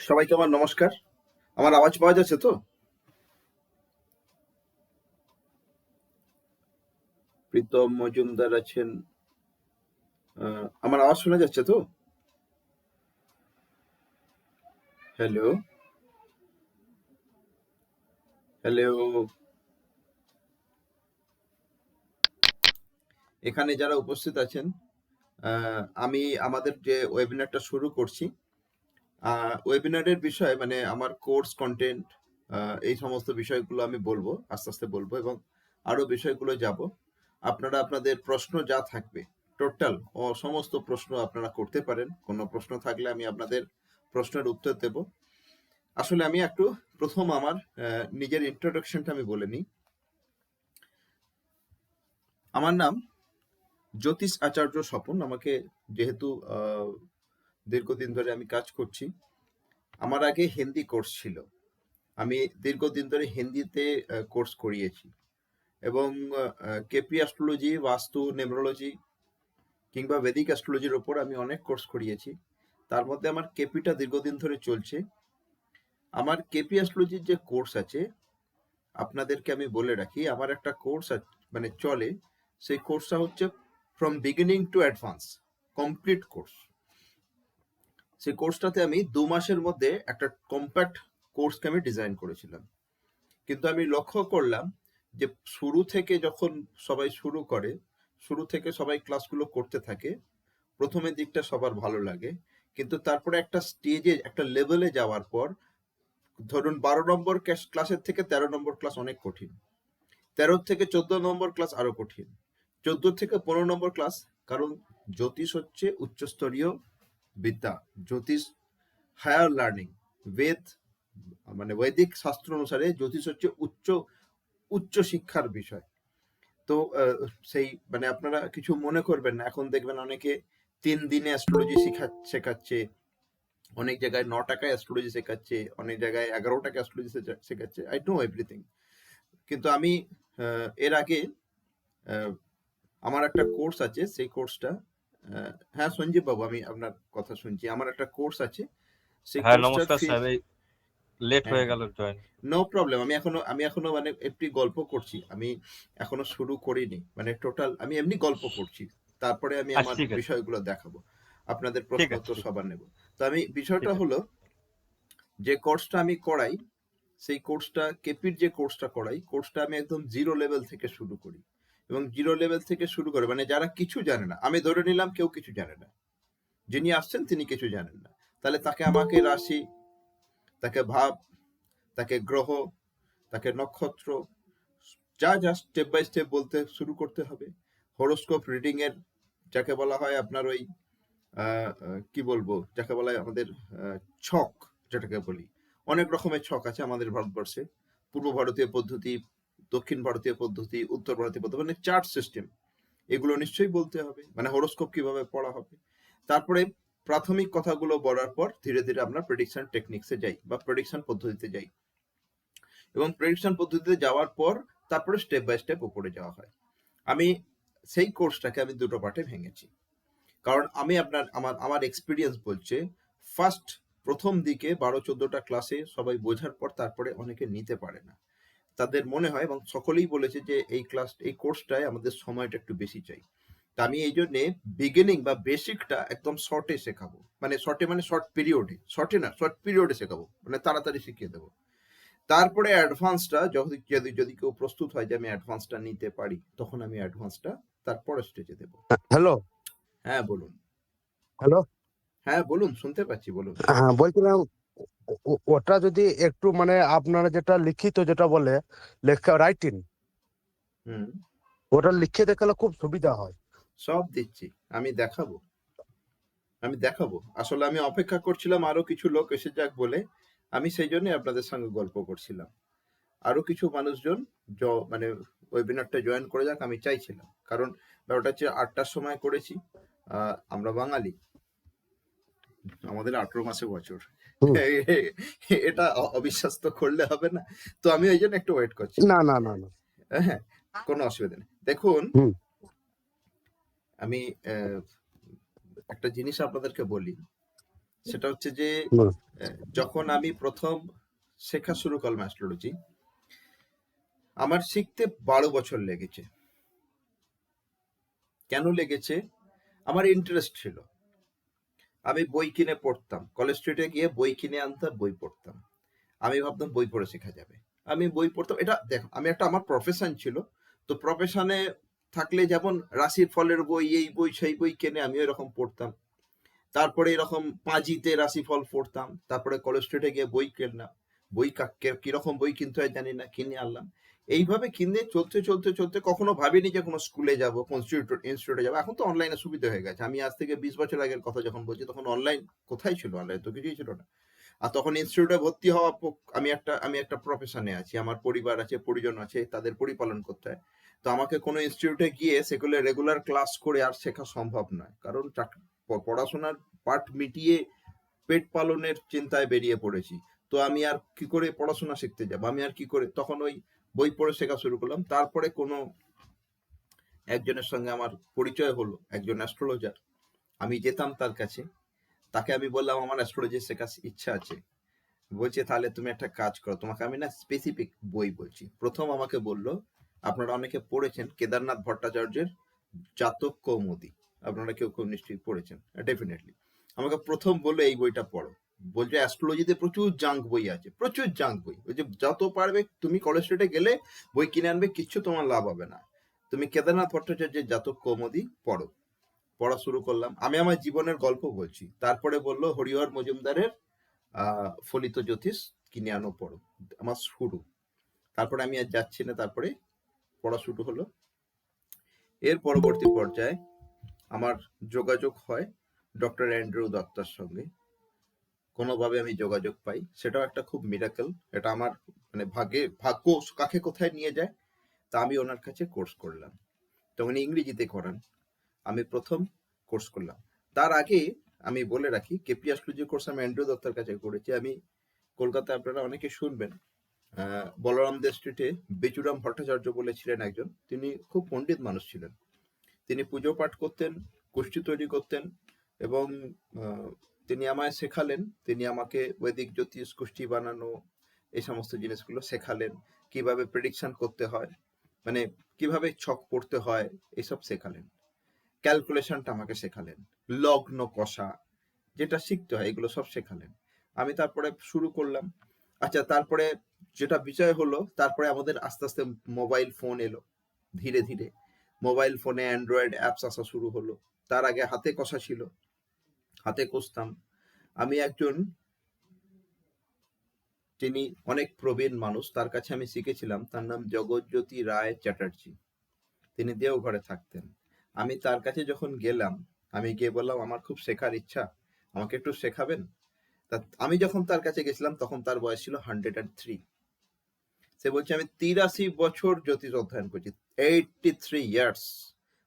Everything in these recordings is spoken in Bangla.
সবাইকে আমার নমস্কার। আমার আওয়াজ পাওয়া যাচ্ছে তো? প্রীতম মজুমদার আছেন। আমার আওয়াজ শোনা যাচ্ছে তো? Hello, hello. এখানে যারা উপস্থিত আছেন, আমি আমাদের যে ওয়েবিনারটা শুরু করছি, ওয়েবিনারের বিষয় মানে আমার কোর্স কন্টেন্ট, এই সমস্ত বিষয়গুলো আমি বলবো, আস্তে আস্তে বলবো এবং আরো বিষয়গুলো যাব। আপনারা আপনাদের প্রশ্ন যা থাকবে টোটাল সমস্ত প্রশ্ন আপনারা করতে পারেন। কোনো প্রশ্ন থাকলে আমি আপনাদের প্রশ্নের উত্তর দেব। আসলে আমি একটু প্রথম আমার নিজের ইন্ট্রোডাকশনটা আমি বলে নিই। আমার নাম জ্যোতিষ আচার্য স্বপন। আমাকে যেহেতু দীর্ঘদিন ধরে আমি কাজ করছি, আমার আগে হিন্দি কোর্স ছিল। আমি দীর্ঘদিন ধরে হিন্দিতে কোর্স করিয়েছি এবং কেপি অ্যাস্ট্রোলজি, বাস্তু, নিউমেরোলজি কিংবা বেদিক অ্যাস্ট্রোলজির ওপর আমি অনেক কোর্স করিয়েছি। তার মধ্যে আমার কেপিটা দীর্ঘদিন ধরে চলছে। আমার কেপি অ্যাস্ট্রোলজির যে কোর্স আছে, আপনাদেরকে আমি বলে রাখি, আমার একটা কোর্স মানে চলে। সেই কোর্সটা হচ্ছে from beginning to advance, complete course. সেই কোর্সটাতে আমি 2 মাসের মধ্যে একটা কম্প্যাক্ট কোর্সকে আমি ডিজাইন করেছিলাম। কিন্তু আমি লক্ষ্য করলাম যে শুরু থেকে যখন সবাই শুরু করে, শুরু থেকে সবাই ক্লাসগুলো করতে থাকে, প্রথমের দিকটা সবার ভালো লাগে, কিন্তু তারপরে একটা স্টেজে, একটা লেভেলে যাওয়ার পর, ধরুন 12 নম্বর ক্লাসের থেকে 13 নম্বর ক্লাস অনেক কঠিন, 13 থেকে 14 নম্বর ক্লাস আরো কঠিন, 14 থেকে 15 নম্বর ক্লাস। কারণ জ্যোতিষ হচ্ছে উচ্চস্তরীয় বিদ্যা। জ্যোতিষ হায়ার লার্নিং। বেদ মানে বৈদিক শাস্ত্র অনুসারে জ্যোতিষ হচ্ছে উচ্চ উচ্চ শিক্ষার বিষয়। তো সেই মানে আপনারা কিছু মনে করবেন না, এখন দেখবেন অনেকে 3 দিনে অ্যাস্ট্রোলজি শেখাচ্ছে, অনেক জায়গায় 9 টাকায় অ্যাস্ট্রোলজি শেখাচ্ছে, অনেক জায়গায় 11 টাকা অ্যাস্ট্রোলজি শেখাচ্ছে। I know everything. কিন্তু আমি এর আগে আমার একটা কোর্স আছে, সেই কোর্সটা, হ্যাঁ সঞ্জীব বাবু, আমি আপনার কথা শুনছি। আমার একটা কোর্স আছে, সেই হ্যাঁ, কোর্সটার নমস্কার ফি। স্যার। এই লেট হ্যাঁ হয়ে হ্যাঁ, গেল জয়েন। No problem. আমি এখনো মানে একটি গল্প করছি, আমি এখনো শুরু করিনি, মানে টোটাল আমি এমনি গল্প করছি। তারপরে আমি আচ্ছা, আমার ঠিক আছে, বিষয়গুলো দেখাবো, আপনাদের ঠিক প্রশ্ন আছে, উত্তর ঠিক সবার নেব। তো আমি বিষয়টা ঠিক আছে। হলো, যে কোর্সটা আমি করাই, সেই কোর্সটা কেপির যে কোর্সটা করাই, কোর্সটা আমি একদম জিরো লেভেল থেকে শুরু করি। এবং জিরো লেভেল থেকে শুরু করে মানে যারা কিছু জানে না, আমি ধরে নিলাম কেউ কিছু জানে না, যিনি আসছেন তিনি কিছু জানেন না, তাহলে তাকে আমাকে রাশি, তাকে ভাব, তাকে গ্রহ, তাকে নক্ষত্র, যা যা স্টেপ বাই স্টেপ বলতে শুরু করতে হবে। হরোস্কোপ রিডিং এর, যাকে বলা হয় আপনার ওই কি বলবো, যাকে বলা হয় আমাদের ছক, যেটাকে বলি। অনেক রকমের ছক আছে আমাদের ভারতবর্ষে। পূর্ব ভারতীয় পদ্ধতি, দক্ষিণ ভারতীয় পদ্ধতি, উত্তর ভারতীয় পদ্ধতি, মানে চার্ট সিস্টেম। এগুলো নিশ্চয়ই বলতে হবে, মানে হরোস্কোপ কিভাবে পড়া হবে। তারপরে প্রাথমিক কথাগুলো বলার পর ধীরে ধীরে আমরা প্রেডিকশন টেকনিক্সে যাই বা প্রেডিকশন পদ্ধতিতে যাই, এবং প্রেডিকশন পদ্ধতিতে যাওয়ার পর তারপরে স্টেপ বাই স্টেপ উপরে যাওয়া হয়। আমি সেই কোর্সটাকে আমি 2টো পার্টে ভেঙেছি। কারণ আমি আপনার আমার আমার এক্সপিরিয়েন্স বলছে, ফার্স্ট প্রথম দিকে 12-14টা ক্লাসে সবাই বোঝার পর তারপরে অনেকে নিতে পারে না। তাদের মনে হয়, এবং সকলেই বলেছে যে এই কোর্সটায় আমাদের সময়টা একটু বেশি চাই। তা আমি এই জন্যে বিগিনিং বা বেসিকটা একদম শর্টে শেখাবো, মানে শর্টে মানে শর্ট পিরিয়ডে, শর্টে না শর্ট পিরিয়ডে শেখাবো, মানে তাড়াতাড়ি শিখিয়ে দেবো। তারপরে অ্যাডভান্সটা যদি যদি যদি কেউ প্রস্তুত হয় যে আমি অ্যাডভান্সটা নিতে পারি, তখন আমি অ্যাডভান্সটা তারপরে স্টেজে দেবো। হ্যালো। হ্যাঁ বলুন। হ্যালো। হ্যাঁ বলুন, শুনতে পাচ্ছি, বলুন। হ্যাঁ, বলছিলাম ওটা যদি একটু মানে আপনারা যেটা লিখিত যেটা বলে লেখা রাইটিং, হুম। ওটা লিখে দেখালে খুব সুবিধা হয়। সব দিচ্ছি, আমি দেখাবো, আমি দেখাবো। আসলে আমি অপেক্ষা করছিলাম আরো কিছু লোক এসে যাক বলে, আমি সেই জন্য আপনাদের সঙ্গে গল্প করছিলাম। আরো কিছু মানুষজন মানে ওয়েবিনারটা জয়েন করে যাক আমি চাইছিলাম। কারণ ব্যাপারটা হচ্ছে 8টার সময় করেছি, আমরা বাঙালি, আমাদের 18 মাসে বছর। হুম। এটা অবিশ্বাস তো করলে হবে না। তো আমি ওই জন্য একটু ওয়েট করছি। না না না না। হ্যাঁ, কোনো অসুবিধা নেই। দেখুন, হুম। আমি একটা জিনিস আপনাদেরকে বলি, সেটা হচ্ছে যে হুম, যখন আমি প্রথম শেখা শুরু করলাম অ্যাস্ট্রোলজি, আমার শিখতে 12 বছর লেগেছে। কেন লেগেছে? আমার ইন্টারেস্ট ছিল। আমি বই কিনে পড়তাম, কলেজ স্ট্রিটে গিয়ে বই কিনে আনতাম, বই পড়তাম। আমি ভাবতাম বই পড়ে শেখা যাবে। আমি বই পড়তাম, এটা দেখো আমি একটা, আমার প্রফেশন ছিল। তো প্রফেশনে থাকলে যেমন রাশির ফলের বই, এই বই সেই বই কিনে আমিও এরকম পড়তাম। তারপরে এরকম পাঁজিতে রাশিফল পড়তাম। তারপরে কলেজ স্ট্রিটে গিয়ে বই কিনলাম। বই কিরকম বই কিনতে হয় জানি না, কিনে আনলাম। এইভাবে কিনে চলতে চলতে চলতে কখনো ভাবিনি যে কোনো স্কুলে যাব, কোন ইনস্টিটিউটে যাবো। এখন তো অনলাইনে সুবিধা হয়ে গেছে। আমি আজ থেকে 20 বছর আগের কথা যখন বলছি, তখন অনলাইন কোথায় ছিল? অনলাইন তো কিছুই ছিল না। আর তখন ইনস্টিটিউটে ভর্তি হওয়া, আমি একটা প্রফেশনে আছি, আমার পরিবার আছে, পরিজন আছে, তাদের পরিপালন করতে হয়। তো আমাকে কোনো ইনস্টিটিউটে গিয়ে সেগুলো রেগুলার ক্লাস করে আর শেখা সম্ভব নয়, কারণ পড়াশোনার পাঠ মিটিয়ে পেট পালনের চিন্তায় বেরিয়ে পড়েছি। তো আমি আর কি করে পড়াশোনা শিখতে যাব? আমি আর কি করে? তখন ওই বই পড়ে শেখা শুরু করলাম। তারপরে কোনো একজনের সঙ্গে আমার পরিচয় হলো, একজন অ্যাস্ট্রোলজার। আমি যেতাম তার কাছে, তাকে আমি বললাম আমার অ্যাস্ট্রোলজি শেখার ইচ্ছা আছে। বলছে তাহলে তুমি একটা কাজ করো, তোমাকে আমি না স্পেসিফিক বই বলছি। প্রথম আমাকে বলল, আপনারা অনেকে পড়েছেন কেদারনাথ ভট্টাচার্যের জাতক কৌমুদী, আপনারা কেউ কেউ নিশ্চয়ই পড়েছেন, ডেফিনেটলি। আমাকে প্রথম বললো এই বইটা পড়ো। বলছে অ্যাস্ট্রোলজিতে প্রচুর জাঙ্ক বই আছে, প্রচুর জাঙ্ক বই। ওই যে যত পারবে তুমি কলেজ স্ট্রিটে গেলে বই কিনে আনবে, কিচ্ছু তোমার লাভ হবে না। তুমি কেদারনাথ ভট্টাচার্যের জাতক কৌমুদী পড়ো। পড়া শুরু করলাম, আমি আমার জীবনের গল্প বলছি। তারপরে বললো হরিহর মজুমদারের ফলিত জ্যোতিষ কিনে আনো, পড়ো। আমার শুরু। তারপরে আমি আর যাচ্ছি না, তারপরে পড়া শুরু হলো। এর পরবর্তী পর্যায়ে আমার যোগাযোগ হয় ডক্টর অ্যান্ড্রু দত্তার সঙ্গে। কোনোভাবে আমি যোগাযোগ পাই, সেটাও একটা খুব মিরাকেল। এটা আমার মানে ভাগ্য কাকে কোথায় নিয়ে যায়। তা আমি ওনার কাছে কোর্স করলাম। তো উনি ইংরেজিতে করান, আমি প্রথম কোর্স করলাম। তার আগে আমি বলে রাখি, কেপি অ্যাস্ট্রোলজি কোর্স আমি অ্যান্ড্রু দত্তার কাছে করেছি। আমি কলকাতায়, আপনারা অনেকে শুনবেন, বলরাম দে স্ট্রিটে বেচুরাম ভট্টাচার্য বলে ছিলেন একজন। তিনি খুব পণ্ডিত মানুষ ছিলেন। তিনি পুজো পাঠ করতেন, গোষ্ঠী তৈরি করতেন, এবং আহ, তিনি আমায় শেখালেন। তিনি আমাকে বৈদিক জ্যোতিষ, গোষ্ঠী বানানো, এই সমস্ত জিনিসগুলো শেখালেন। কিভাবে প্রেডিকশন করতে হয়, মানে কিভাবে ছক পড়তে হয়, এসব শেখালেন। ক্যালকুলেশনটা আমাকে শেখালেন। লগ্ন কষা যেটা শিখতে হয়, এগুলো সব শেখালেন। আমি তারপরে শুরু করলাম। আচ্ছা, তারপরে যেটা বিষয় হলো, তারপরে আমাদের আস্তে আস্তে মোবাইল ফোন এলো। ধীরে ধীরে মোবাইল ফোনে অ্যান্ড্রয়েড অ্যাপস আসা শুরু হলো। তার আগে হাতে কষা ছিল, হাতে কষতাম। আমি একজন, তিনি অনেক প্রবীণ মানুষ, তার কাছে আমি শিখেছিলাম। তার নাম জগৎজ্যোতি রায় চ্যাটার্জি। তিনি দেওঘরে থাকতেন। আমি তার কাছে যখন গেলাম, আমি গিয়ে বললাম আমার খুব শেখার ইচ্ছা, আমাকে একটু শেখাবেন? তা আমি যখন তার কাছে গেছিলাম, তখন তার বয়স ছিল 103। সে বলছে আমি 83 বছর জ্যোতিষ অধ্যয়ন করছি, 83 ইয়ার্স।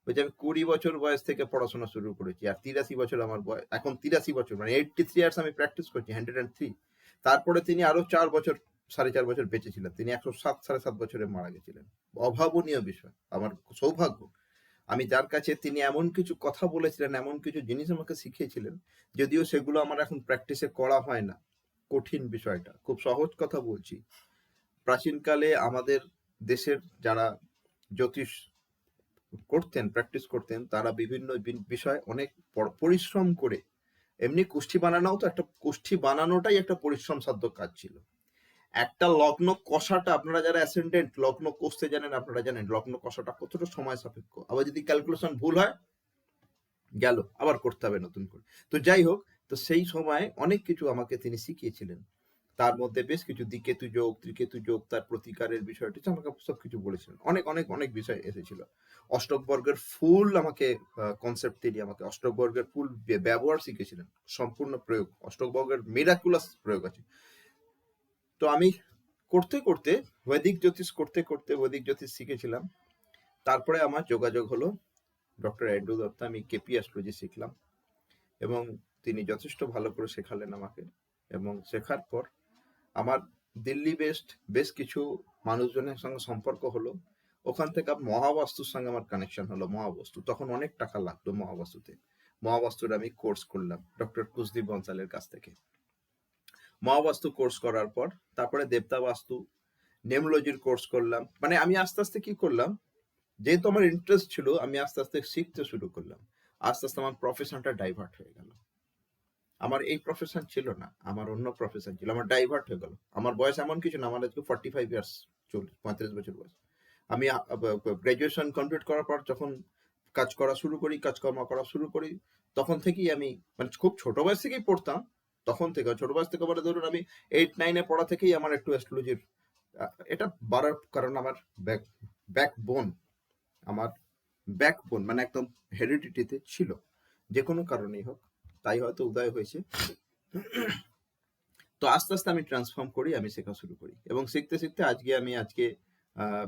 বলছে আমি 20 বছর বয়স থেকে পড়াশোনা শুরু করেছি, আর 83 বছর আমার বয়স। এখন 83 বছর মানে 83 ইয়ার্স আমি প্র্যাকটিস করছি, 103। তারপরে তিনি আরো 4 বছর, 4.5 বছর বেঁচে ছিলেন। তিনি 107, 7.5 বছরে মারা গেছিলেন। অভাবনীয় বিষয়, আমার সৌভাগ্য। আমি যার কাছে, তিনি এমন কিছু কথা বলেছিলেন, এমন কিছু জিনিস আমাকে শিখিয়েছিলেন, যদিও সেগুলো আমার এখন প্র্যাকটিসে করা হয় না। কঠিন বিষয়টা, খুব সহজ কথা বলছি। প্রাচীনকালে আমাদের দেশের যারা জ্যোতিষ করতেন, প্র্যাকটিস করতেন, তারা বিভিন্ন বিষয় অনেক পরিশ্রম করে, এমনি কুষ্ঠি বানানোও তো একটা, কুষ্ঠি বানানোটাই একটা পরিশ্রম সাধ্য কাজ ছিল। একটা লগ্ন কষাটা, আপনারা যারা অ্যাসেন্ডেন্ট লগ্ন কষতে জানেন, আপনারা জানেন লগ্ন কষাটা কতটা সময় সাপেক্ষ। আবার যদি ক্যালকুলেশন ভুল হয়, গেল, আবার করতে হবে নতুন করে। তো যাই হোক, তো সেই সময় অনেক কিছু আমাকে তিনি শিখিয়েছিলেন। তার মধ্যে বেশ কিছু দ্বিকেতু যোগ, ত্রিকেতু যোগ, তার প্রতিকারের বিষয়টি আমাকে সবকিছু বলেছিলেন। অনেক অনেক অনেক বিষয় এসেছিল। অষ্টক বর্গের ফুল আমাকে, কনসেপ্ট তিনি আমাকে অষ্টক বর্গের ফুল ব্যবহার শিখেছিলেন, সম্পূর্ণ প্রয়োগ। অষ্টক বর্গের মিরাকুলাস প্রয়োগ আছে। তো আমি করতে করতে, বৈদিক জ্যোতিষ করতে করতে বৈদিক জ্যোতিষ শিখেছিলাম। তারপরে আমার যোগাযোগ হলো ডক্টর অ্যান্ড্রু দত্ত। আমি কেপি অ্যাস্ট্রোলজি শিখলাম, এবং তিনি যথেষ্ট ভালো করে শেখালেন আমাকে। এবং শেখার পর আমার দিল্লি বেস্ট বেশ কিছু মানুষজনের সঙ্গে সম্পর্ক হলো। ওখান থেকে মহাবাস্তুর সঙ্গে আমার কানেকশন হলো। মহাবাস্তু, তখন অনেক টাকা লাগতো মহাবাস্তুতে। মহাবাস্তুর আমি কোর্স করলাম ডক্টর কুসদীপ বনসালের কাছ থেকে। মহাবাস্তু কোর্স করার পর তারপরে দেবতা বাস্তু, নেমোলজির কোর্স করলাম। মানে আমি আস্তে আস্তে কি করলাম, যেহেতু আমার ইন্টারেস্ট ছিল, আমি আস্তে আস্তে শিখতে শুরু করলাম। আস্তে আস্তে আমার প্রফেশনটা ডাইভার্ট হয়ে গেল। আমার এই প্রফেশন ছিল না, আমার অন্য প্রফেশন ছিল, আমার ডাইভার্ট হয়ে গেল। আমার বয়স এমন কিছু না, আমার আজকে 45 ইয়ার্স, 35 বছর বয়স। আমি গ্রাজুয়েশন কমপ্লিট করার পর যখন কাজকর্ম করা শুরু করি, তখন থেকেই আমি, মানে খুব ছোট বয়স থেকেই পড়তাম। তখন থেকে, ছোট বয়স থেকে মানে ধরুন আমি 8-9-এ পড়া থেকেই আমার একটু অ্যাস্ট্রোলজির এটা বাড়ার কারণ আমার ব্যাকবোন, আমার ব্যাকবোন মানে একদম হেরিডিটিতে ছিল, যে কোনো কারণেই হোক, তাই হয়তো উদয় হয়েছে। তো আস্তে আস্তে আমি ট্রান্সফর্ম করি, আমি শেখা শুরু করি, এবং শিখতে শিখতে আজকে আহ,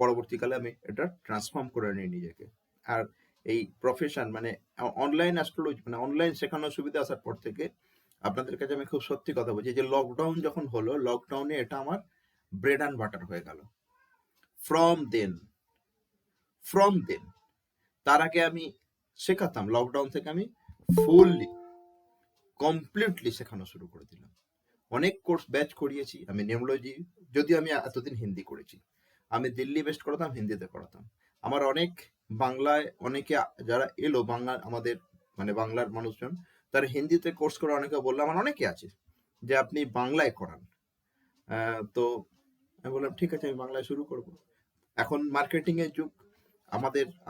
পরবর্তীকালে আমি এটা ট্রান্সফর্ম করে নিই নিজেকে। আর এই প্রফেশন মানে অনলাইন অ্যাস্ট্রোলজি, মানে অনলাইন শেখানোর সুবিধা আসার পর থেকে আপনাদের কাছে আমি খুব সত্যি কথা বলছি, যে লকডাউন যখন হলো, লকডাউনে এটা আমার ব্রেড অ্যান্ড বাটার হয়ে গেল। ফ্রম দেন ফ্রম দেন তার আগে আমি শেখাতাম, লকডাউন থেকে আমি ফুললি কমপ্লিটলি শেখানো শুরু করে দিলাম। অনেক কোর্স ব্যাচ করিয়েছি আমি নিউমোলজি, যদিও আমি এতদিন হিন্দি করেছি, আমি দিল্লি বেস্ট করাতাম, হিন্দিতে করাতাম। আমার অনেক বাংলায় অনেকে যারা এলো, বাংলা আমাদের মানে বাংলার মানুষজন, তারা হিন্দিতে কোর্স করে অনেকে বললো, আমার অনেকে আছে যে আপনি বাংলায় করান। তো আমি বললাম ঠিক আছে, আমি বাংলায় শুরু করব। এখন মার্কেটিং এর যুগ,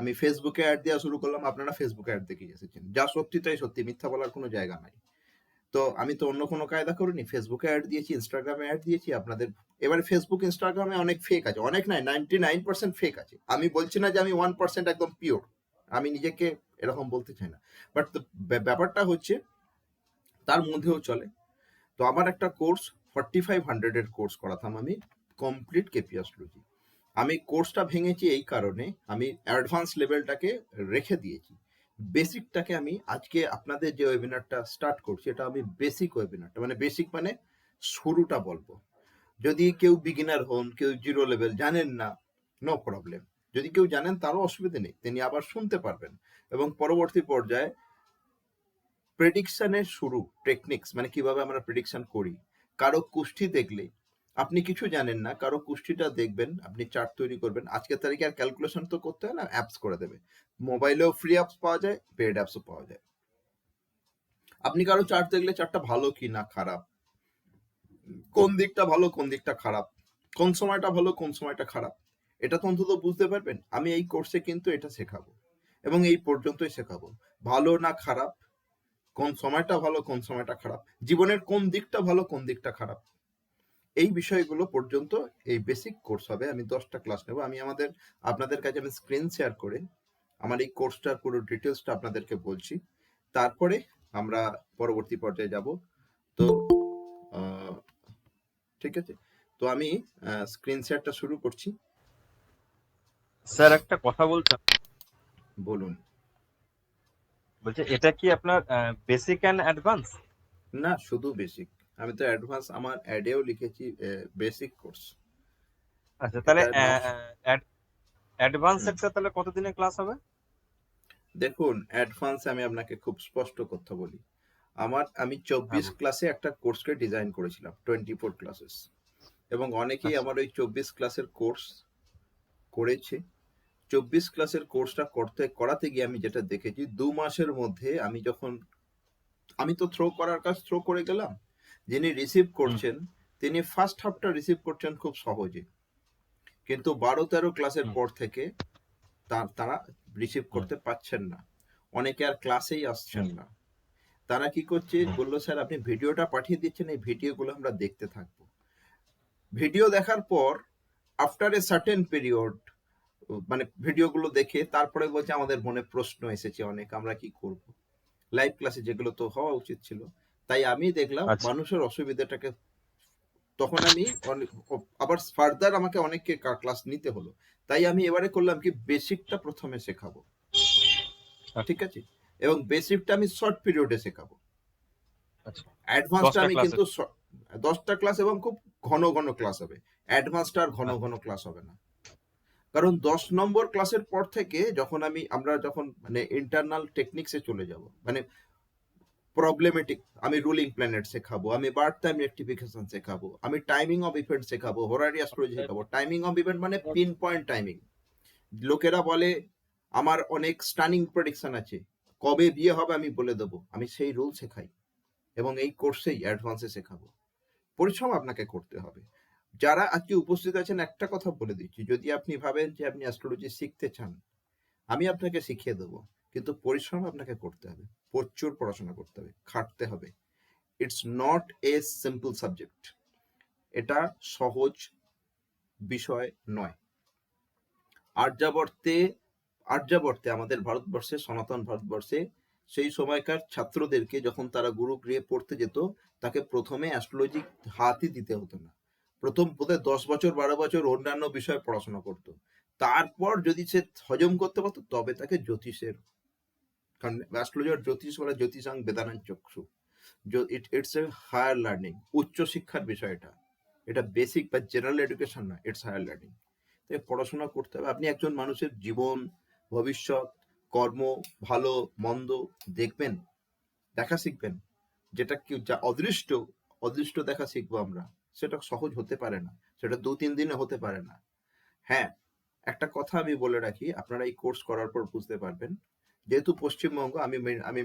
আমি ফেসবুকে অ্যাড দেওয়া শুরু করলাম। আপনারা ফেসবুকে অ্যাড দেখে এসেছেন, যা সত্যি তাই সত্যি, মিথ্যা বলার কোনো জায়গা নাই। তো আমি তো অন্য কোনো কায়দা করিনি, ফেসবুকে অ্যাড দিয়েছি, ইনস্টাগ্রামে অ্যাড দিয়েছি আপনাদের। এবারে ফেসবুক ইনস্টাগ্রামে অনেক ফেক আছে, অনেক নাই, 99% ফেক আছে। আমি বলছি না যে আমি 1% একদম পিওর, আমি নিজেকে এরকম বলতে চাই না, বাট ব্যাপারটা হচ্ছে তার মধ্যেও চলে। তো আমার একটা কোর্স 4500 এর কোর্স করাতাম আমি, কমপ্লিট কেপি অ্যাস্ট্রোলজি। আমি কোর্সটা ভেঙেছি এই কারণে, আমি অ্যাডভান্স লেভেলটাকে রেখে দিয়েছি, বেসিকটাকে আমি আজকে আপনাদের যে ওয়েবিনারটা স্টার্ট করছি, এটা আমি বেসিক ওয়েবিনারটা, মানে বেসিক মানে শুরুটা বলবো। যদি কেউ বিগিনার হন, কেউ জিরো লেভেল জানেন না, নো প্রবলেম। যদি কেউ জানেন তারও অসুবিধা নেই, তিনি আবার শুনতে পারবেন। এবং পরবর্তী পর্যায়ে প্রেডিকশনের শুরু, টেকনিক্স মানে কিভাবে আমরা প্রেডিকশন করি। কারো কুষ্ঠি দেখলে, আপনি কিছু জানেন না, কারো কুষ্ঠিটা দেখবেন, আপনি চার্ট তৈরি করবেন, আজকের তারিখে আর ক্যালকুলেশন তো করতে হয় না, অ্যাপস করে দেবে। মোবাইলেও ফ্রি অ্যাপস পাওয়া যায়, পেড অ্যাপসও পাওয়া যায়। আপনি কারো চার্ট দেখলে চার্টটা ভালো কি না খারাপ, কোন দিকটা ভালো কোন দিকটা খারাপ, কোন সময়টা ভালো কোন সময়টা খারাপ, এটা তো অন্তত বুঝতে পারবেন। আমি এই কোর্সে কিন্তু এটা শেখাবো, এবং এই পর্যন্তই শেখাবো। ভালো না খারাপ, কোন সময়টা ভালো কোন সময়টা খারাপ, জীবনের কোন দিকটা ভালো কোন দিকটা খারাপ, এই বিষয়গুলো পর্যন্ত এই বেসিক কোর্স হবে। আমি 10টা ক্লাস নেব। আপনাদের কাছে আমি স্ক্রিন শেয়ার করে আমার এই কোর্সটার পুরো ডিটেলসটা আপনাদেরকে বলছি, তারপরে আমরা পরবর্তী পর্যায়ে যাব। তো ঠিক আছে, তো আমি স্ক্রিন শেয়ারটা শুরু করছি। স্যার একটা কথা বলতাম, বলুন। বলছে এটা কি আপনার বেসিক এন্ড অ্যাডভান্স? না, শুধু বেসিক, আমি তো অ্যাডভান্স আমার অ্যাডেও লিখেছি বেসিক কোর্স। আচ্ছা, তাহলে এটা অ্যাডভান্স একটা তাহলে কতদিনের ক্লাস হবে? দেখুন, অ্যাডভান্স আমি আপনাকে খুব স্পষ্ট কথা বলি, আমি হ্যাঁ 24 ক্লাসে একটা কোর্সকে ডিজাইন করেছিলাম, 24 ক্লাসেস, এবং অনেকেই আচ্ছা। আমার ওই 24 ক্লাসের কোর্স করেছে। 24 ক্লাসের কোর্সটা করাতে গিয়ে আমি যেটা দেখেছি, 2 মাসের মধ্যে আমি তো থ্রো করে গেলাম, যিনি রিসিভ হুম, করছেন তিনি ফার্স্ট হাফটা রিসিভ করছেন খুব সহজে, কিন্তু 12-13 ক্লাসের হুম, পর থেকে তারা রিসিভ হুম, করতে পারছেন না, অনেকে আর ক্লাসেই আসছেন হুম, না। তারা কি করছে, হুম, বললো স্যার আপনি ভিডিওটা পাঠিয়ে দিচ্ছেন, এই ভিডিওগুলো আমরা দেখতে থাকবো। ভিডিও দেখার পর আফটার এ সার্টেন পিরিয়ড, মানে ভিডিওগুলো দেখে তারপরে বলছে আমাদের মনে প্রশ্ন এসেছে অনেক, আমরা কি করব। লাইভ ক্লাসে যেগুলো তো হওয়া উচিত ছিল, তাই আমি দেখলাম আচ্ছা, মানুষের অসুবিধাটাকে, তখন আমি আবার ফার্দার আমাকে অনেককে ক্লাস নিতে হলো, তাই আমি এবারে করলাম কি, বেসিকটা প্রথমে শেখাবো, আচ্ছা, ঠিক আছে, এবং বেসিকটা আমি শর্ট পিরিয়ডে শেখাবো। আচ্ছা। অ্যাডভান্সটা 10টা আমি ক্লাসের। কিন্তু 10টা ক্লাস এবং খুব ঘন ঘন ক্লাস হবে, অ্যাডভান্সটা আর ঘন আচ্ছা, ঘন ক্লাস হবে না। কারণ 10 নম্বর ক্লাসের পর থেকে আমরা যখন মানে ইন্টারনাল টেকনিক্সে চলে যাব, মানে প্রবলেমেটিক, আমি রুলিং প্ল্যানেট শেখাবো, আমি বার্থ টাইম রেক্টিফিকেশন শেখাবো, আমি টাইমিং অফ ইভেন্ট শেখাবো, হোরারি অ্যাস্ট্রোলজি শেখাবো। টাইমিং অফ ইভেন্ট মানে পিন পয়েন্ট টাইমিং। লোকেরা বলে আমার অনেক স্টানিং প্রেডিকশন আছে, কবে বিয়ে হবে আমি বলে দেবো, আমি সেই রুল শেখাই এবং এই কোর্সেই অ্যাডভান্সে শেখাবো। পরিশ্রম আপনাকে করতে হবে। যারা আজকে উপস্থিত আছেন, একটা কথা বলে দিচ্ছি, যদি আপনি ভাবেন যে আপনি অ্যাস্ট্রোলজি শিখতে চান, আমি আপনাকে শিখিয়ে দেবো, কিন্তু পরিশ্রম আপনাকে করতে হবে, প্রচুর পড়াশোনা করতে হবে, খাটতে হবে। It's not a simple subject, এটা সহজ বিষয় নয়। আর্যাবর্তে আমাদের ভারতবর্ষে, সনাতন ভারতবর্ষে সেই সময়কার ছাত্রদেরকে যখন তারা গুরুগৃহে পড়তে যেত, তাকে প্রথমে অ্যাস্ট্রোলজি হাতই দিতে হতো না। প্রথম বোধহয় 10 বছর 12 বছর অন্যান্য বিষয়ে পড়াশোনা করতো, তারপর যদি সে হজম করতে পারতো তবে তাকে জ্যোতিষের, কারণ অ্যাস্ট্রোলজি আর জ্যোতিষ বলে জ্যোতিষাং বেদানাং চক্ষু, ইটস এ হায়ার লার্নিং, উচ্চ শিক্ষার বিষয়। এটা বেসিক বা জেনারেল এডুকেশন না, ইটস হায়ার লার্নিং। তাই পড়াশোনা করতে হবে। আপনি একজন মানুষের জীবন, ভবিষ্যৎ, কর্ম, ভালো মন্দ দেখবেন, দেখা শিখবেন। যেটা কি যা অদৃষ্ট দেখা শিখবো আমরা, সেটা সহজ হতে পারে না, সেটা 2-3 দিনে হতে পারে না। হ্যাঁ, একটা কথা আমি বলে রাখি, আপনারা এই কোর্স করার পর বুঝতে পারবেন, যেহেতু পশ্চিমবঙ্গ, আমি